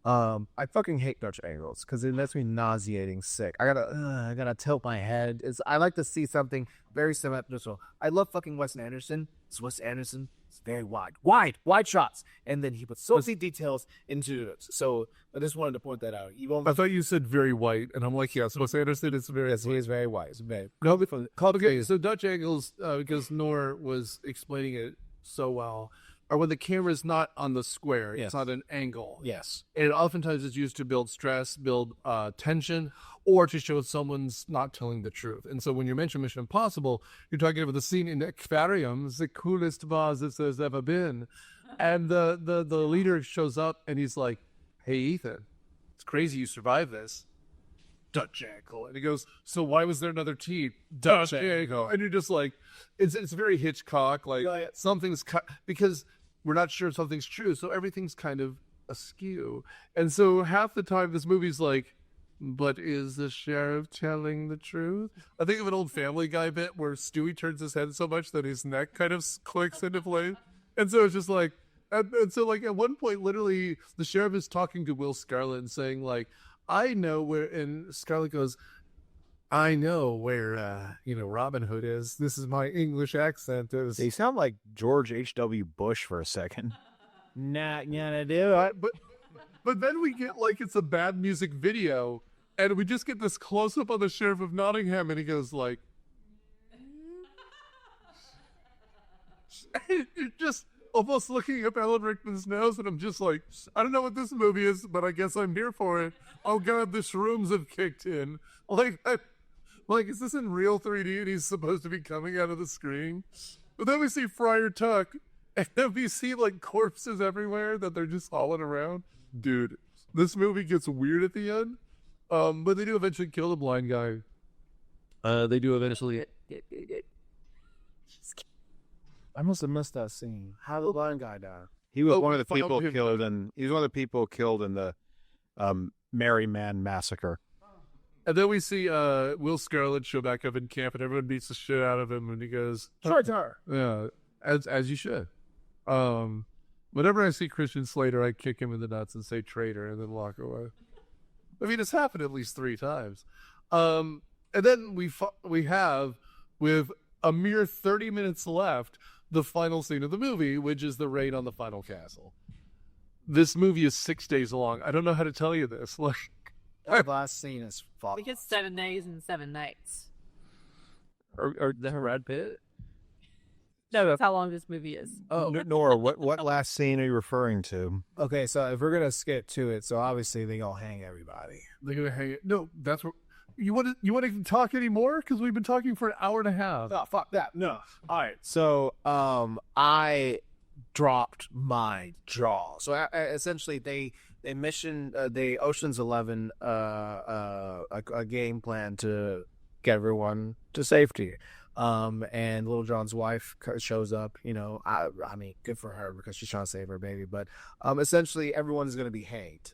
I fucking hate Dutch angles because it makes me nauseating sick. I gotta tilt my head. I like to see something very symmetrical. I love fucking Wes Anderson. It's Wes Anderson. It's very wide shots, and then he puts so many details into it. So I just wanted to point that out. I thought you said very white, and I'm like, yes, Wes Anderson is very. Yes, he is very white. It's very. No, okay. So Dutch angles, because Nor was explaining it so well, are when the camera's not on the square. It's not an angle. Yes. And oftentimes it's used to build stress, build tension, or to show someone's not telling the truth. And so when you mention Mission Impossible, you're talking about the scene in the aquarium. It's the coolest vase there's ever been. And the leader shows up and he's like, hey, Ethan, it's crazy you survived this. Dutch angle. And he goes, so why was there another T? Dutch angle. And you're just like, it's very Hitchcock. Like something's because we're not sure if something's true. So everything's kind of askew. And so half the time this movie's like, but is the sheriff telling the truth? I think of an old Family Guy bit where Stewie turns his head so much that his neck kind of clicks into place. And so it's just like, and so like at one point, literally the sheriff is talking to Will Scarlet and saying like, I know where, and Scarlet goes, I know where, Robin Hood is. This is my English accent. They sound like George H.W. Bush for a second. Not gonna do it. But then we get like it's a bad music video, and we just get this close up on the Sheriff of Nottingham, and he goes like, you're just almost looking up Alan Rickman's nose, and I'm just like, I don't know what this movie is, but I guess I'm here for it. Oh God, the shrooms have kicked in. like, is this in real 3D and he's supposed to be coming out of the screen? But then we see Friar Tuck, and then we see, like, corpses everywhere that they're just hauling around. Dude, this movie gets weird at the end. But they do eventually kill the blind guy. They do eventually... I must have missed that scene. How did the blind guy die? He was one of the final people hit. killed in. He was one of the people killed in the Merryman massacre. And then we see Will Scarlet show back up in camp, and everyone beats the shit out of him, and he goes, "Traitor!" Yeah, as you should. Whenever I see Christian Slater, I kick him in the nuts and say "traitor," and then walk away. I mean, it's happened at least 3 times. And then we have, with a mere 30 minutes left, the final scene of the movie, which is the raid on the final castle. This movie is 6 days long. I don't know how to tell you this. Like, That last scene is I think it's 7 days and 7 nights. Or the Brad Pitt? No, that's how long this movie is. Oh, Nora, what last scene are you referring to? okay. So if we're gonna skip to it, so obviously they gonna hang everybody. they're gonna hang it. No, that's what you want to talk anymore, because we've been talking for an hour and a half. Oh, fuck that. No. All right. So I dropped my jaw. So essentially they mission they Ocean's 11 a game plan to get everyone to safety. And Little John's wife shows up. You know, I mean, good for her because she's trying to save her baby. But essentially, everyone's going to be hanged.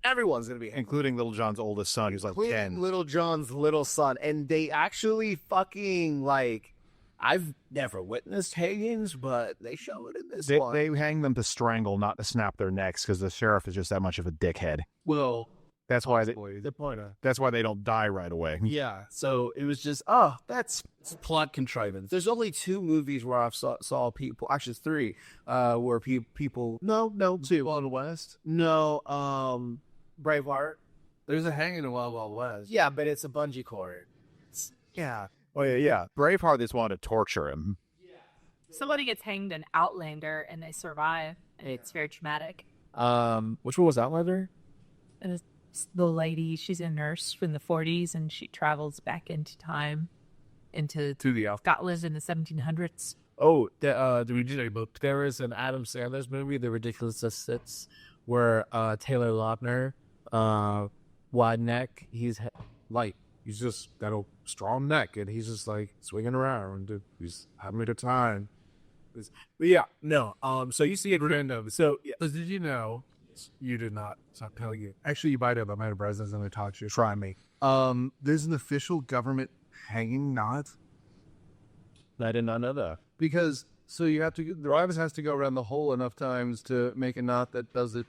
Everyone's going to be hanged, Including Little John's oldest son, who's like 10. Little John's little son. And they actually fucking, like, I've never witnessed hangings, but they show it in this one. They hang them to strangle, not to snap their necks, because the sheriff is just that much of a dickhead. Well, That's why the point of that's why they don't die right away. yeah. So it was just that's plot contrivance. There's only 2 movies where I've saw people, actually 3, where people. No, 2. Wild West. No, Braveheart. There's a hanging in Wild Wild West. Yeah, but it's a bungee cord. Yeah. Oh yeah. Braveheart just wanted to torture him. Somebody gets hanged in Outlander and they survive, and it's very traumatic. Which one was Outlander? And the lady, she's a nurse in the 40s, and she travels back into time, into To the Alpha. Scotland in the 1700s. Oh, there is an Adam Sandler's movie, The Ridiculous Six, where Taylor Lautner, wide neck, he's light. He's just got a strong neck, and he's just like swinging around. And he's having a good time. But yeah, no. So you see it random. So yeah. So did you know? You did not. So I'm telling you. Actually, you might have. I might have presents and I talked to you. Try me. There's an official government hanging knot. I did not know that. Because, so you have to, the Ravens has to go around the hole enough times to make a knot that doesn't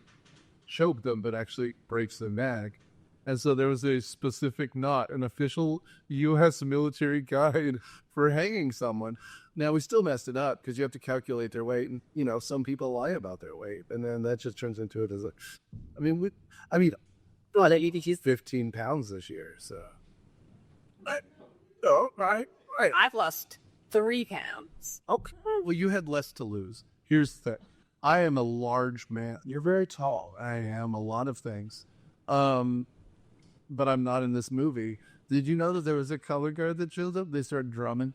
choke them, but actually breaks their neck. And so there was a specific knot, an official U.S. military guide for hanging someone. Now, we still messed it up because you have to calculate their weight. And, you know, some people lie about their weight. And then that just turns into it as a, he's 15 pounds this year, so. Right. I've lost 3 pounds. Okay. Well, you had less to lose. Here's the thing. I am a large man. You're very tall. I am a lot of things. But I'm not in this movie. Did you know that there was a color guard that showed up? They started drumming.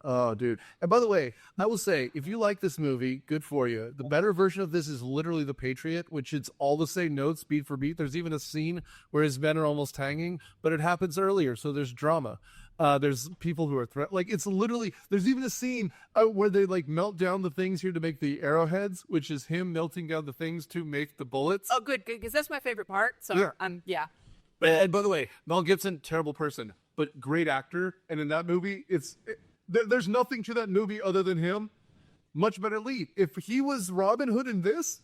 Oh, dude. And by the way, I will say, if you like this movie, good for you. The better version of this is literally The Patriot, which it's all the same notes, beat for beat. There's even a scene where his men are almost hanging, but it happens earlier, so there's drama. There's people who are like, it's literally, there's even a scene where they like melt down the things here to make the arrowheads, which is him melting down the things to make the bullets. Oh, good, because that's my favorite part. So, Yeah. And by the way, Mel Gibson, terrible person, but great actor. And in that movie, there's nothing to that movie other than him. Much better lead. If he was Robin Hood in this,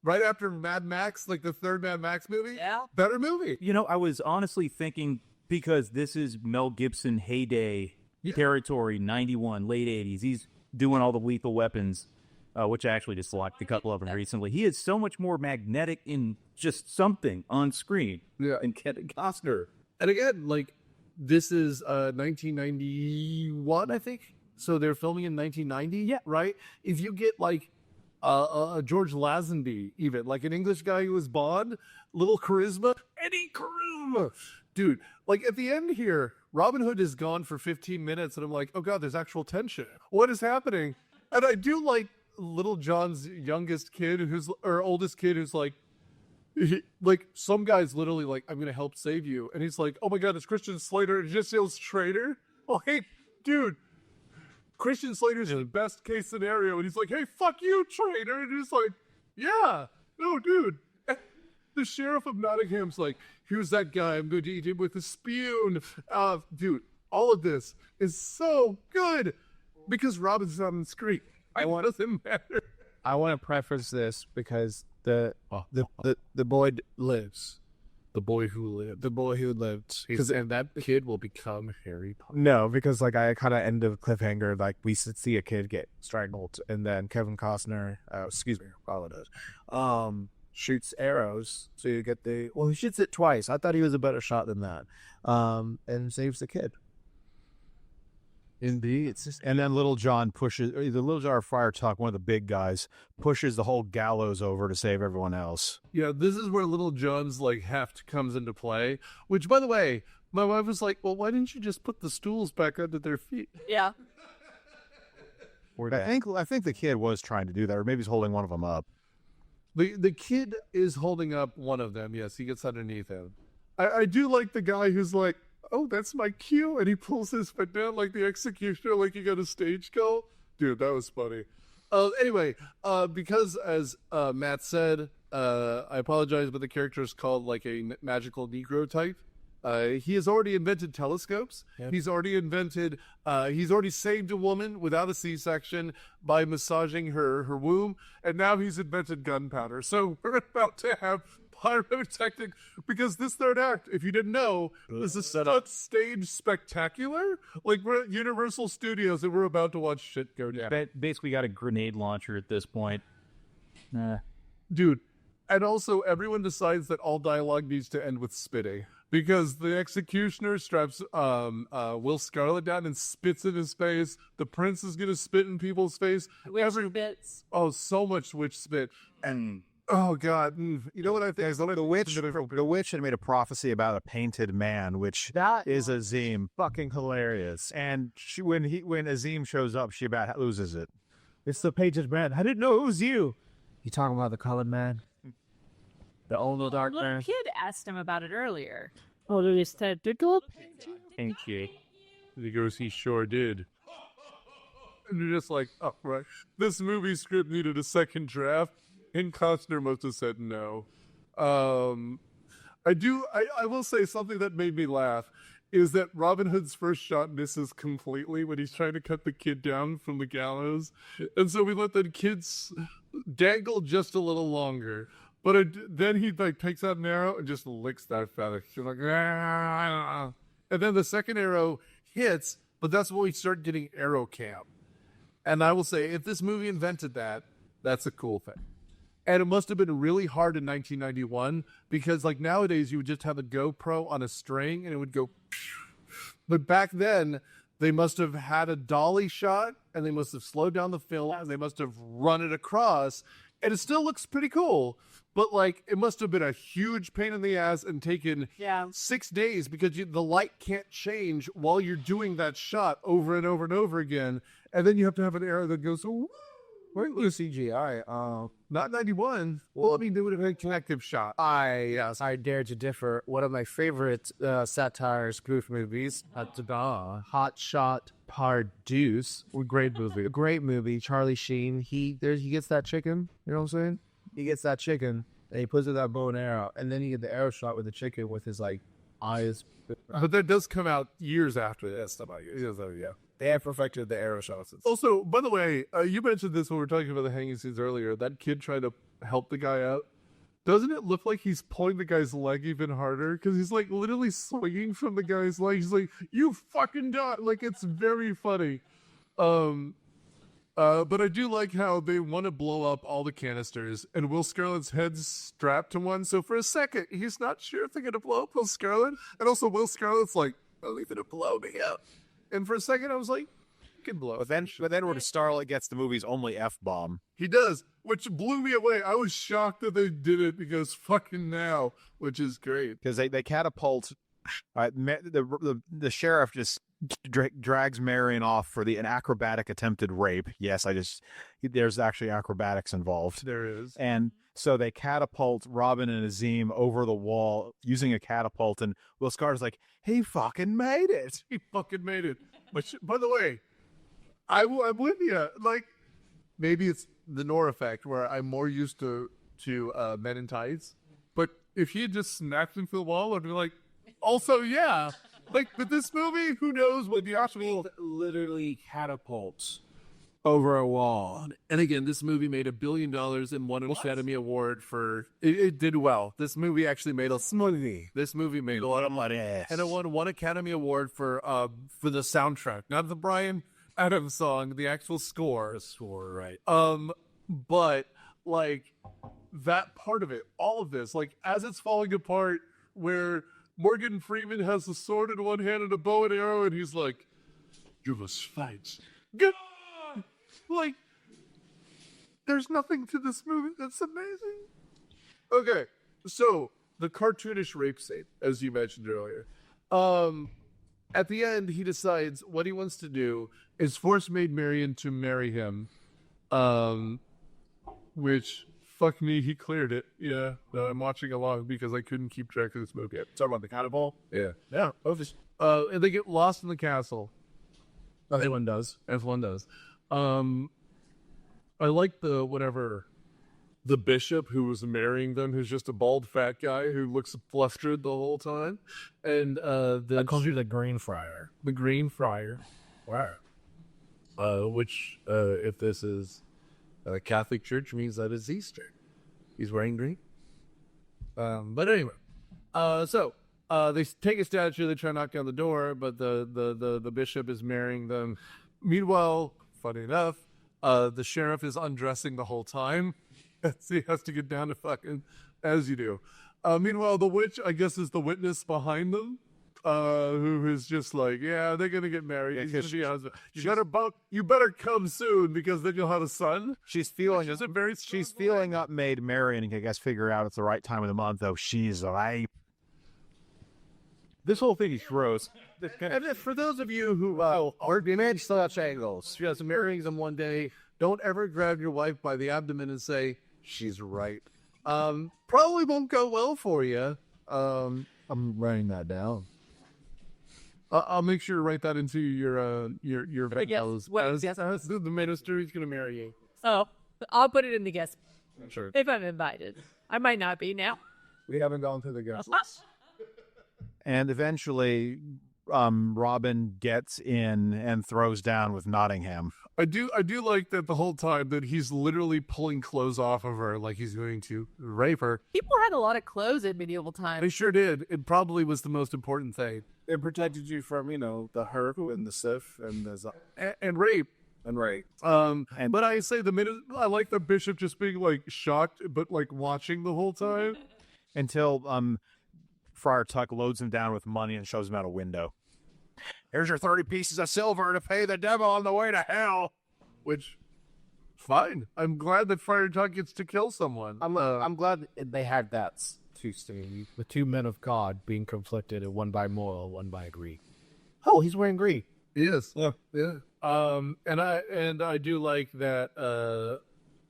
right after Mad Max, like the 3rd Mad Max movie, better movie. You know, I was honestly thinking, because this is Mel Gibson heyday territory, 91, late 80s. He's doing all the Lethal Weapons, which I actually just liked a couple of them recently. He is so much more magnetic in just something on screen. Yeah. And Costner. And again, like, this is 1991, I think. So they're filming in 1990. Yeah. Right? If you get, like, George Lazenby, even, like an English guy who was Bond, little charisma, Eddie charisma. Dude, like, at the end here, Robin Hood is gone for 15 minutes, and I'm like, oh god, there's actual tension. What is happening? And I do like Little John's oldest kid who's like, like some guy's literally like, I'm gonna help save you, and he's like, oh my god, it's Christian Slater, and he just yells traitor. Oh hey, dude, Christian Slater's the best case scenario, and he's like, hey, fuck you, traitor, and he's like, yeah, no, dude. And the sheriff of Nottingham's like, here's that guy, I'm going to eat him with a spoon. Dude, all of this is so good because Robin's on the screen. It doesn't matter. I want to preface this because the boy lives. The boy who lived. The boy who lived. And that kid will become Harry Potter. No, because like I kind of end of cliffhanger, like we see a kid get strangled, and then Kevin Costner, apologize, shoots arrows, so you get he shoots it twice. I thought he was a better shot than that, and saves the kid. Indeed. And then Little John Little Jar of Friar Tuck, one of the big guys, pushes the whole gallows over to save everyone else. Yeah, this is where Little John's like heft comes into play, which by the way, my wife was like, well, why didn't you just put the stools back under their feet? Yeah. I think the kid was trying to do that, or maybe he's holding one of them up. The kid is holding up one of them. Yes, he gets underneath him. I do like the guy who's like, oh, that's my cue, and he pulls his foot down like the executioner, like he got a stage call. Dude, that was funny. Anyway, because as Matt said, I apologize, but the character is called like a magical Negro type. He has already invented telescopes. Yep. He's already saved a woman without a C-section by massaging her womb, and now he's invented gunpowder. So we're about to have pyrotechnic, because this third act, if you didn't know, is a stage spectacular. Like we're at Universal Studios and we're about to watch shit go down. Basically got a grenade launcher at this point. Dude, and also everyone decides that all dialogue needs to end with spitting, because the executioner straps Will Scarlet down and spits in his face. The prince is gonna spit in people's face. Witch bits. Oh, so much witch spit. And oh god, you know what I think? The witch had made a prophecy about a painted man, which is Azim. Fucking hilarious. And when Azim shows up, she about loses it. It's the painted man. I didn't know it was you. You talking about the colored man? The old dark man? The kid asked him about it earlier. Oh, there is tentacle. Thank you. He goes, he sure did. And you're just like, oh, right. This movie script needed a second draft, and Costner must have said no. I will say something that made me laugh is that Robin Hood's first shot misses completely when he's trying to cut the kid down from the gallows. And so we let the kids dangle just a little longer. But then he like takes out an arrow and just licks that feather. She's like, ah. And then the second arrow hits, but that's when we start getting arrow cam. And I will say, if this movie invented that, that's a cool thing. And it must have been really hard in 1991 because like nowadays you would just have a GoPro on a string and it would go. But back then they must have had a dolly shot and they must have slowed down the film and they must have run it across. And it still looks pretty cool. But like it must have been a huge pain in the ass and taken 6 days because the light can't change while you're doing that shot over and over and over again. And then you have to have an arrow that goes, Where was CGI? not 91. Well, I mean, they would have had a connective shot. I dare to differ. One of my favorite satire spoof movies, Hot Shot Parduce. Great movie. Great movie. Charlie Sheen. He gets that chicken. You know what I'm saying? He gets that chicken and he puts it in that bow and arrow, and then you get the arrow shot with the chicken with his like eyes. But that does come out years after that stuff. Yeah. They have perfected the arrow shots. Also, by the way, you mentioned this when we were talking about the hanging scenes earlier. That kid trying to help the guy out. Doesn't it look like he's pulling the guy's leg even harder? Because he's like literally swinging from the guy's leg. He's like, you fucking die. Like, it's very funny. But I do like how they want to blow up all the canisters and Will Scarlet's head's strapped to one. So for a second, he's not sure if they're going to blow up Will Scarlet. And also Will Scarlet's like, I'll leave it to blow me up. And for a second, I was like, you can blow. But then when Starlet gets the movie's only F-bomb. He does, which blew me away. I was shocked that they did it because fucking now, which is great. Because they catapult The sheriff just drags Marion off for an acrobatic attempted rape. Yes, there's actually acrobatics involved. There is. And so they catapult Robin and Azim over the wall using a catapult, and Will Scar's like, he fucking made it. He fucking made it. Which, by the way, I'm with you. Like, maybe it's the Nor effect where I'm more used to Men in Tights. But if he had just snapped into the wall, I'd be like, also, yeah. Like, with this movie, who knows what the actual Literally catapults over a wall. And again, this movie made $1 billion and won an Academy Award for. It did well. This movie actually made This movie made a lot of money, and it won one Academy Award for the soundtrack, not the Bryan Adams song, the actual score. The score, right? But like that part of it, all of this, like as it's falling apart, where Morgan Freeman has a sword in one hand and a bow and arrow, and he's like, "You must fight." Get on! Like, there's nothing to this movie that's amazing. Okay, so the cartoonish rape scene, as you mentioned earlier. At the end, he decides what he wants to do is force Maid Marian to marry him. Which, fuck me, he cleared it. Yeah, no, I'm watching along because I couldn't keep track of this movie. Talking about the catapult? Yeah. Yeah. And they get lost in the castle. Everyone does. As one does. I like the bishop who was marrying them, who's just a bald fat guy who looks flustered the whole time. And I called you the Green Friar. The Green Friar. Wow. Which, if this is a Catholic Church, means that it's Easter. He's wearing green. But anyway, so they take a statue, they try to knock down the door, but the bishop is marrying them. Meanwhile, funny enough, the sheriff is undressing the whole time. He has to get down to fucking, as you do. Meanwhile, the witch, I guess, is the witness behind them, who is just like, yeah, they're gonna get married. He's gonna be a husband. You better come soon because then you'll have a son. She's feeling up Maid Marian and I guess figure out it's the right time of the month, though she's ripe. This whole thing is gross. And for those of you who are married slouch angles, She has marrying them one day. Don't ever grab your wife by the abdomen and say, she's right. Probably won't go well for you. I'm writing that down. I'll make sure to write that into your Yes. What? Yes. The minister is going to marry you. Oh, I'll put it in the guest Sure. if I'm invited. I might not be now. We haven't gone through the guest. And eventually, Robin gets in and throws down with Nottingham. I do like that the whole time that he's literally pulling clothes off of her like he's going to rape her. People had a lot of clothes in medieval They times. sure did. It probably was the most important thing. It protected you from, the hurt and the sif and the And rape. and rape. But I say I like the bishop just being like shocked, but like watching the whole time. Until Friar Tuck loads him down with money and shows him out a window. Here's your 30 pieces of silver to pay the devil on the way to hell. Which, fine. I'm glad that Friar Tuck gets to kill someone. I'm glad they had that two scene, the two men of God being conflicted, and one by moral, one by greed. Oh, he's wearing greed. Yes. Yeah. And I do like that.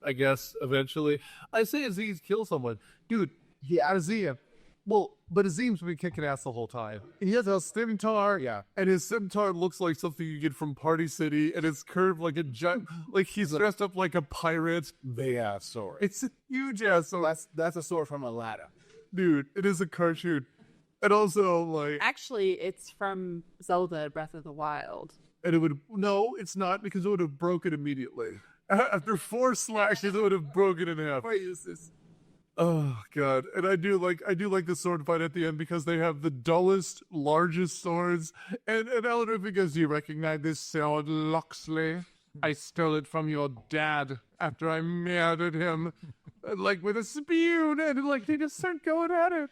I guess eventually, I say Aziz kill someone, dude. Azim. Well, but Azim's been kicking ass the whole time. He has a scimitar, and his scimitar looks like something you get from Party City, and it's curved like a giant, like he's dressed up like a pirate. Big ass sword. It's a huge ass sword. That's a sword from Aladdin. Dude, it is a cartoon. And also, like... Actually, it's from Zelda Breath of the Wild. And it would... No, it's not, because it would have broken immediately. After 4 slashes, it would have broken in half. Why is this? Oh, God. And I do like the sword fight at the end because they have the dullest, largest swords. And Eleanor goes, do you recognize this sword, Loxley? I stole it from your dad after I murdered him. Like, with a spoon. And, like, they just start going at it.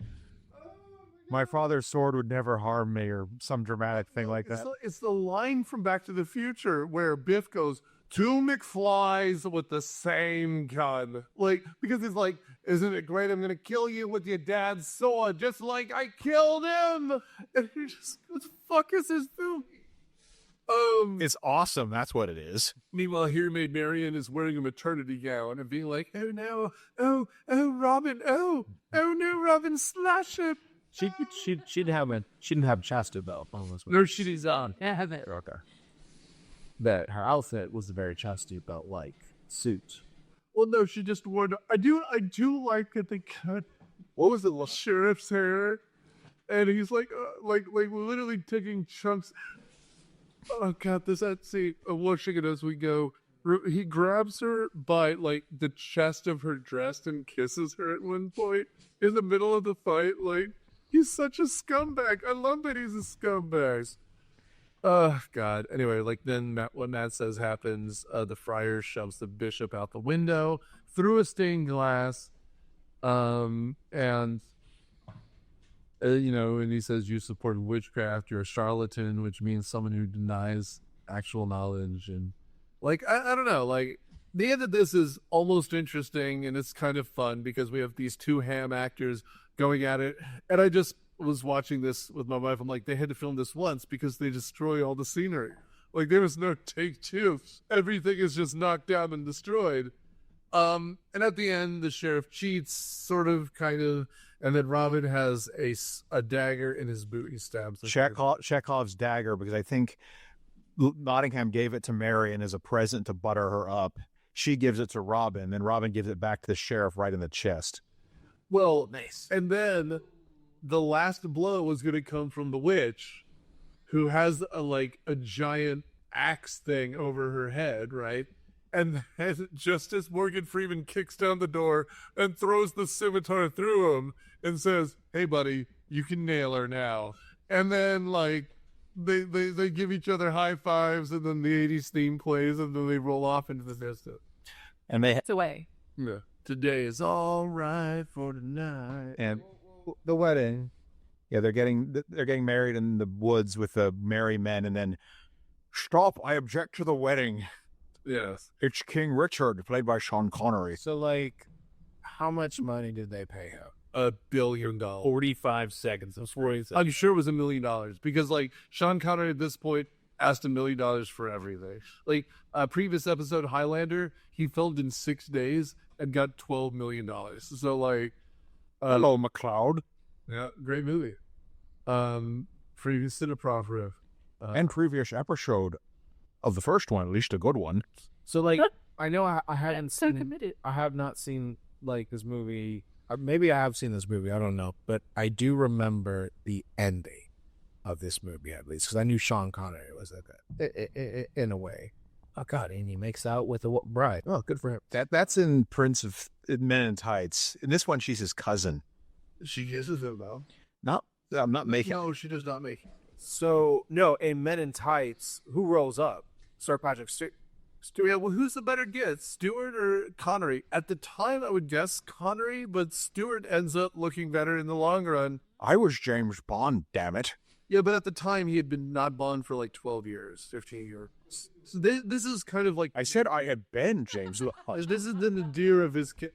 My father's sword would never harm me, or some dramatic thing like that. It's the line from Back to the Future where Biff goes, 2 McFlys with the same gun. Like, because he's like, isn't it great? I'm going to kill you with your dad's sword, just like I killed him. And he just, what the fuck is this movie? It's awesome. That's what it is. Meanwhile, here Marion is wearing a maternity gown and being like, oh no, oh Robin, oh no, Robin, slash him. She didn't have a chastity belt on this one. No, she does not. Yeah, have it. Okay. But her outfit was a very chastity belt like suit. Well, no, she just wore. I do like that they cut. What was it, the sheriff's hair? And he's like literally taking chunks. Oh God, that scene. Watching it as we go. He grabs her by like the chest of her dress and kisses her at one point in the middle of the fight. Like, he's such a scumbag. I love that he's a scumbag. Oh God. Anyway, like then what Matt says happens. The friar shoves the bishop out the window through a stained glass, and and he says, you support witchcraft, you're a charlatan, which means someone who denies actual knowledge. And like, I don't know, like the end of this is almost interesting and it's kind of fun because we have these 2 ham actors going at it. And I just was watching this with my wife. I'm like, they had to film this once because they destroy all the scenery. Like, there was no take 2. Everything is just knocked down and destroyed. And at the end, the sheriff cheats, sort of, kind of, and then Robin has a dagger in his boot. He stabs him. Chekhov's dagger, because I think Nottingham gave it to Marion as a present to butter her up. She gives it to Robin, and Robin gives it back to the sheriff right in the chest. Well, nice. And then the last blow was going to come from the witch, who has a giant axe thing over her head, right? And then just as Morgan Freeman kicks down the door and throws the scimitar through him and says, hey, buddy, you can nail her now. And then, like, they give each other high fives, and then the 80s theme plays, and then they roll off into the distance. And It's away. Yeah. Today is all right for tonight. And the wedding. Yeah, they're getting married in the woods with the merry men, and then, stop, I object to the wedding. Yes. It's King Richard, played by Sean Connery. So, like, how much money did they pay him? $1 billion. 45 seconds. That's what he said. I'm sure it was $1 million because, like, Sean Connery at this point asked $1 million for everything. Like, previous episode Highlander, he filmed in 6 days and got $12 million. So, like, hello, McLeod. Yeah, great movie. Previous Cineprof. And previous episode of the first one, at least a good one. So, like, I know I hadn't So seen. committed. I have not seen like this movie. Maybe I have seen this movie. I don't know, but I do remember the ending of this movie at least because I knew Sean Connery was like that in a way. Oh God, and he makes out with a bride. Oh, good for him. That's in Prince of Men in Tights. In this one, she's his cousin. She kisses him, though. I'm not making. No, she does not make it. So no, in Men in Tights, who rolls up? Sir Patrick Stewart. Yeah, well, who's the better guess, Stewart or Connery? At the time, I would guess Connery, but Stewart ends up looking better in the long run. I was James Bond, damn it. Yeah, but at the time, he had been not Bond for like 12 years, 15 years. So this is kind of like... I said I had been James Bond. This is the nadir of his, career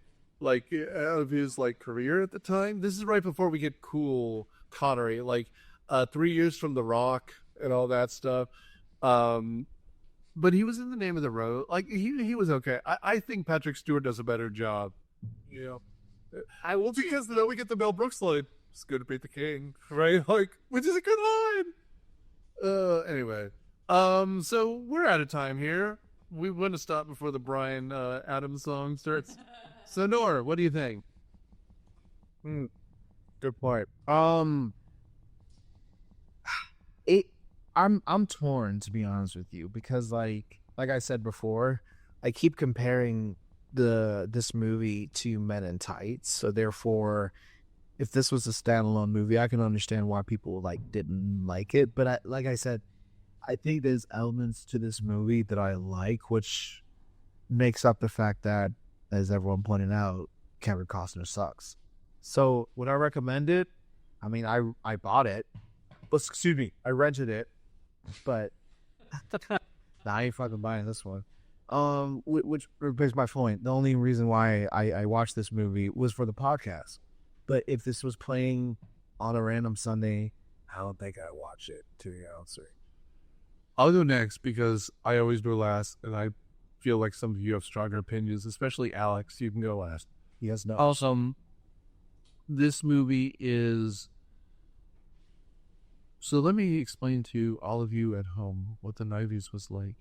at the time. This is right before we get cool Connery, 3 years from The Rock and all that stuff. But he was in The Name of the Rose. Like, he was okay. I think Patrick Stewart does a better job. Yeah. Because then we get the Mel Brooks line. It's good to beat the king, right? Like, which is a good line. Anyway. So we're out of time here. We want to stop before the Bryan Adams song starts. So Nora, what do you think? Good point. I'm torn, to be honest with you, because like I said before, I keep comparing this movie to Men in Tights. So therefore, if this was a standalone movie, I can understand why people didn't like it. But like I said, I think there's elements to this movie that I like, which makes up the fact that, as everyone pointed out, Kevin Costner sucks. So would I recommend it? I mean, I bought it. But excuse me, I rented it. But nah, I ain't fucking buying this one. Which begs my point. The only reason why I watched this movie was for the podcast. But if this was playing on a random Sunday, I don't think I'd watch it, to be honest. I'll go next because I always go last, and I feel like some of you have stronger opinions, especially Alex. You can go last. Yes, no. Awesome. This movie is... So let me explain to all of you at home what the 90s was like.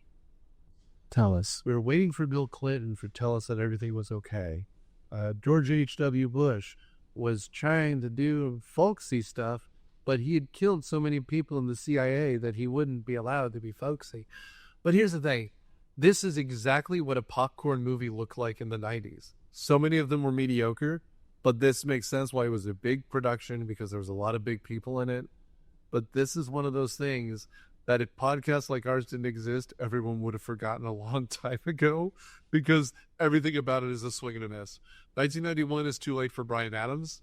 Tell us. We were waiting for Bill Clinton to tell us that everything was okay. George H.W. Bush was trying to do folksy stuff, but he had killed so many people in the CIA that he wouldn't be allowed to be folksy. But here's the thing. This is exactly what a popcorn movie looked like in the 90s. So many of them were mediocre, but this makes sense why it was a big production because there was a lot of big people in it. But this is one of those things that if podcasts like ours didn't exist, everyone would have forgotten a long time ago because everything about it is a swing and a miss. 1991 is too late for Bryan Adams.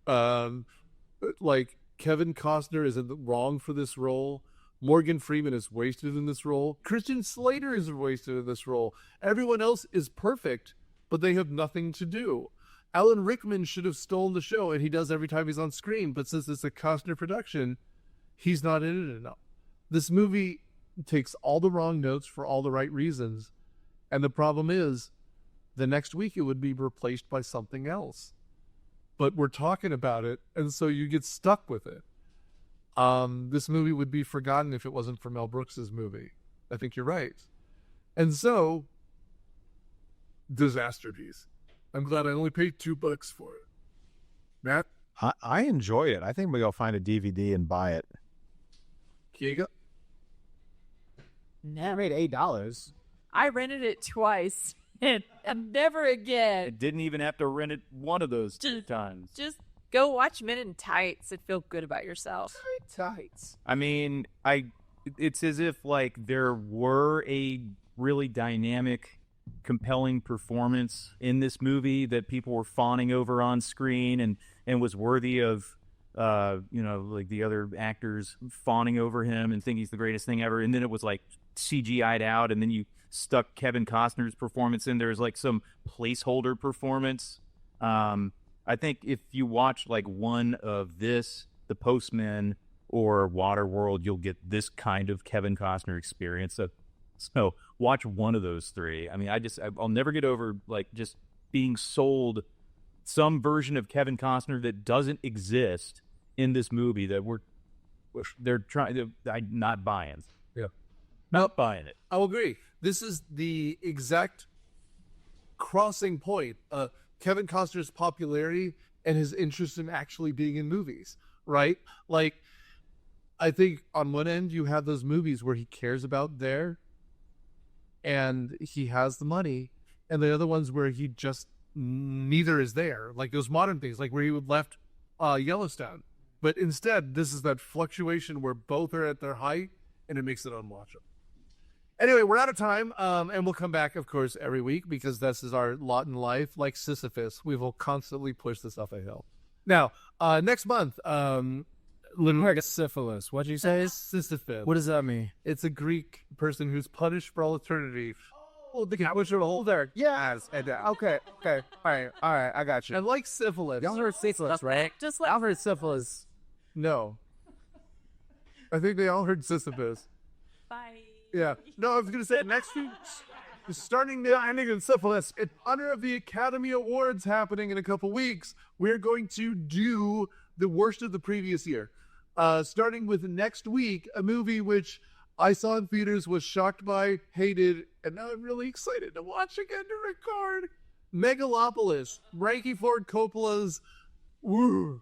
Like, Kevin Costner is in the wrong for this role. Morgan Freeman is wasted in this role. Christian Slater is wasted in this role. Everyone else is perfect, but they have nothing to do. Alan Rickman should have stolen the show, and he does every time he's on screen, but since it's a Costner production, he's not in it enough. This movie takes all the wrong notes for all the right reasons, and the problem is, the next week it would be replaced by something else. But we're talking about it, and so you get stuck with it. This movie would be forgotten if it wasn't for Mel Brooks's movie. I think you're right. And so, disaster piece. I'm glad I only paid $2 for it. Matt? I enjoyed it. I think we'll go find a DVD and buy it. Keiko? I paid $8. I rented it twice and never again. I didn't even have to rent it one of those times. Just go watch Men in Tights and feel good about yourself. Tights. I mean, it's as if like there were a really dynamic, compelling performance in this movie that people were fawning over on screen and was worthy of like the other actors fawning over him and think he's the greatest thing ever. And then it was like CGI'd out, and then you stuck Kevin Costner's performance in there as like some placeholder performance. I think if you watch like one of this, The Postman or Waterworld, you'll get this kind of Kevin Costner experience. So watch one of those three. I mean, I'll never get over like just being sold some version of Kevin Costner that doesn't exist in this movie that they're trying to. I'm not buying. Yeah. Not buying it. I'll agree. This is the exact crossing point. Kevin Costner's popularity and his interest in actually being in movies, right? Like, I think on one end you have those movies where he cares about there and he has the money, and the other ones where he just neither is there, like those modern things, like where he would left Yellowstone. But instead, this is that fluctuation where both are at their height, and it makes it unwatchable. Anyway, we're out of time, and we'll come back, of course, every week because this is our lot in life. Like Sisyphus, we will constantly push this up a hill. Now, next month, Syphilis. What'd you say? Sisyphus. What does that mean? It's a Greek person who's punished for all eternity. Oh, the cat was your holder. Yes. Okay. All right. I got you. And like syphilis. Y'all heard syphilis, right? Just like Y'all heard syphilis. No. I think they all heard Sisyphus. bye. Yeah. No, I was going to say next week, starting the ending in syphilis, in honor of the Academy Awards happening in a couple weeks, we're going to do the worst of the previous year. Starting with next week, a movie which I saw in theaters, was shocked by, hated, and now I'm really excited to watch again to record. Megalopolis, Frankie Ford Coppola's. Woo.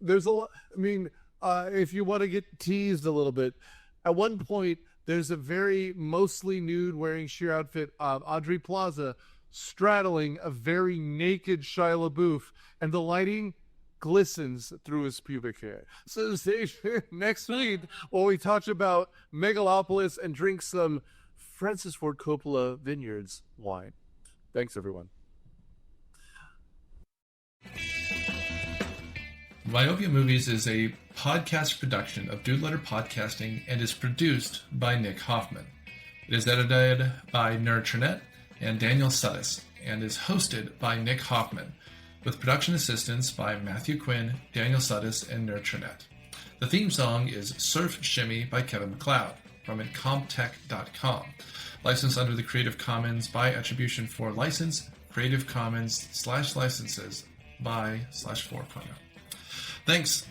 There's a lot. I mean, if you want to get teased a little bit, at one point there's a very mostly nude, wearing sheer outfit of Audrey Plaza straddling a very naked Shia LaBeouf, and the lighting glistens through his pubic hair. So stay tuned next week while we talk about Megalopolis and drink some Francis Ford Coppola Vineyards wine. Thanks, everyone. Myopia Movies is a podcast production of Dude Letter Podcasting and is produced by Nick Hoffman. It is edited by Nerd and Daniel Sudis, and is hosted by Nick Hoffman, with production assistance by Matthew Quinn, Daniel Sudis, and Nerd. The theme song is Surf Shimmy by Kevin MacLeod from Incomptech.com. Licensed under the Creative Commons by Attribution 4 license, Creative Commons /licenses by /4.0. Thanks.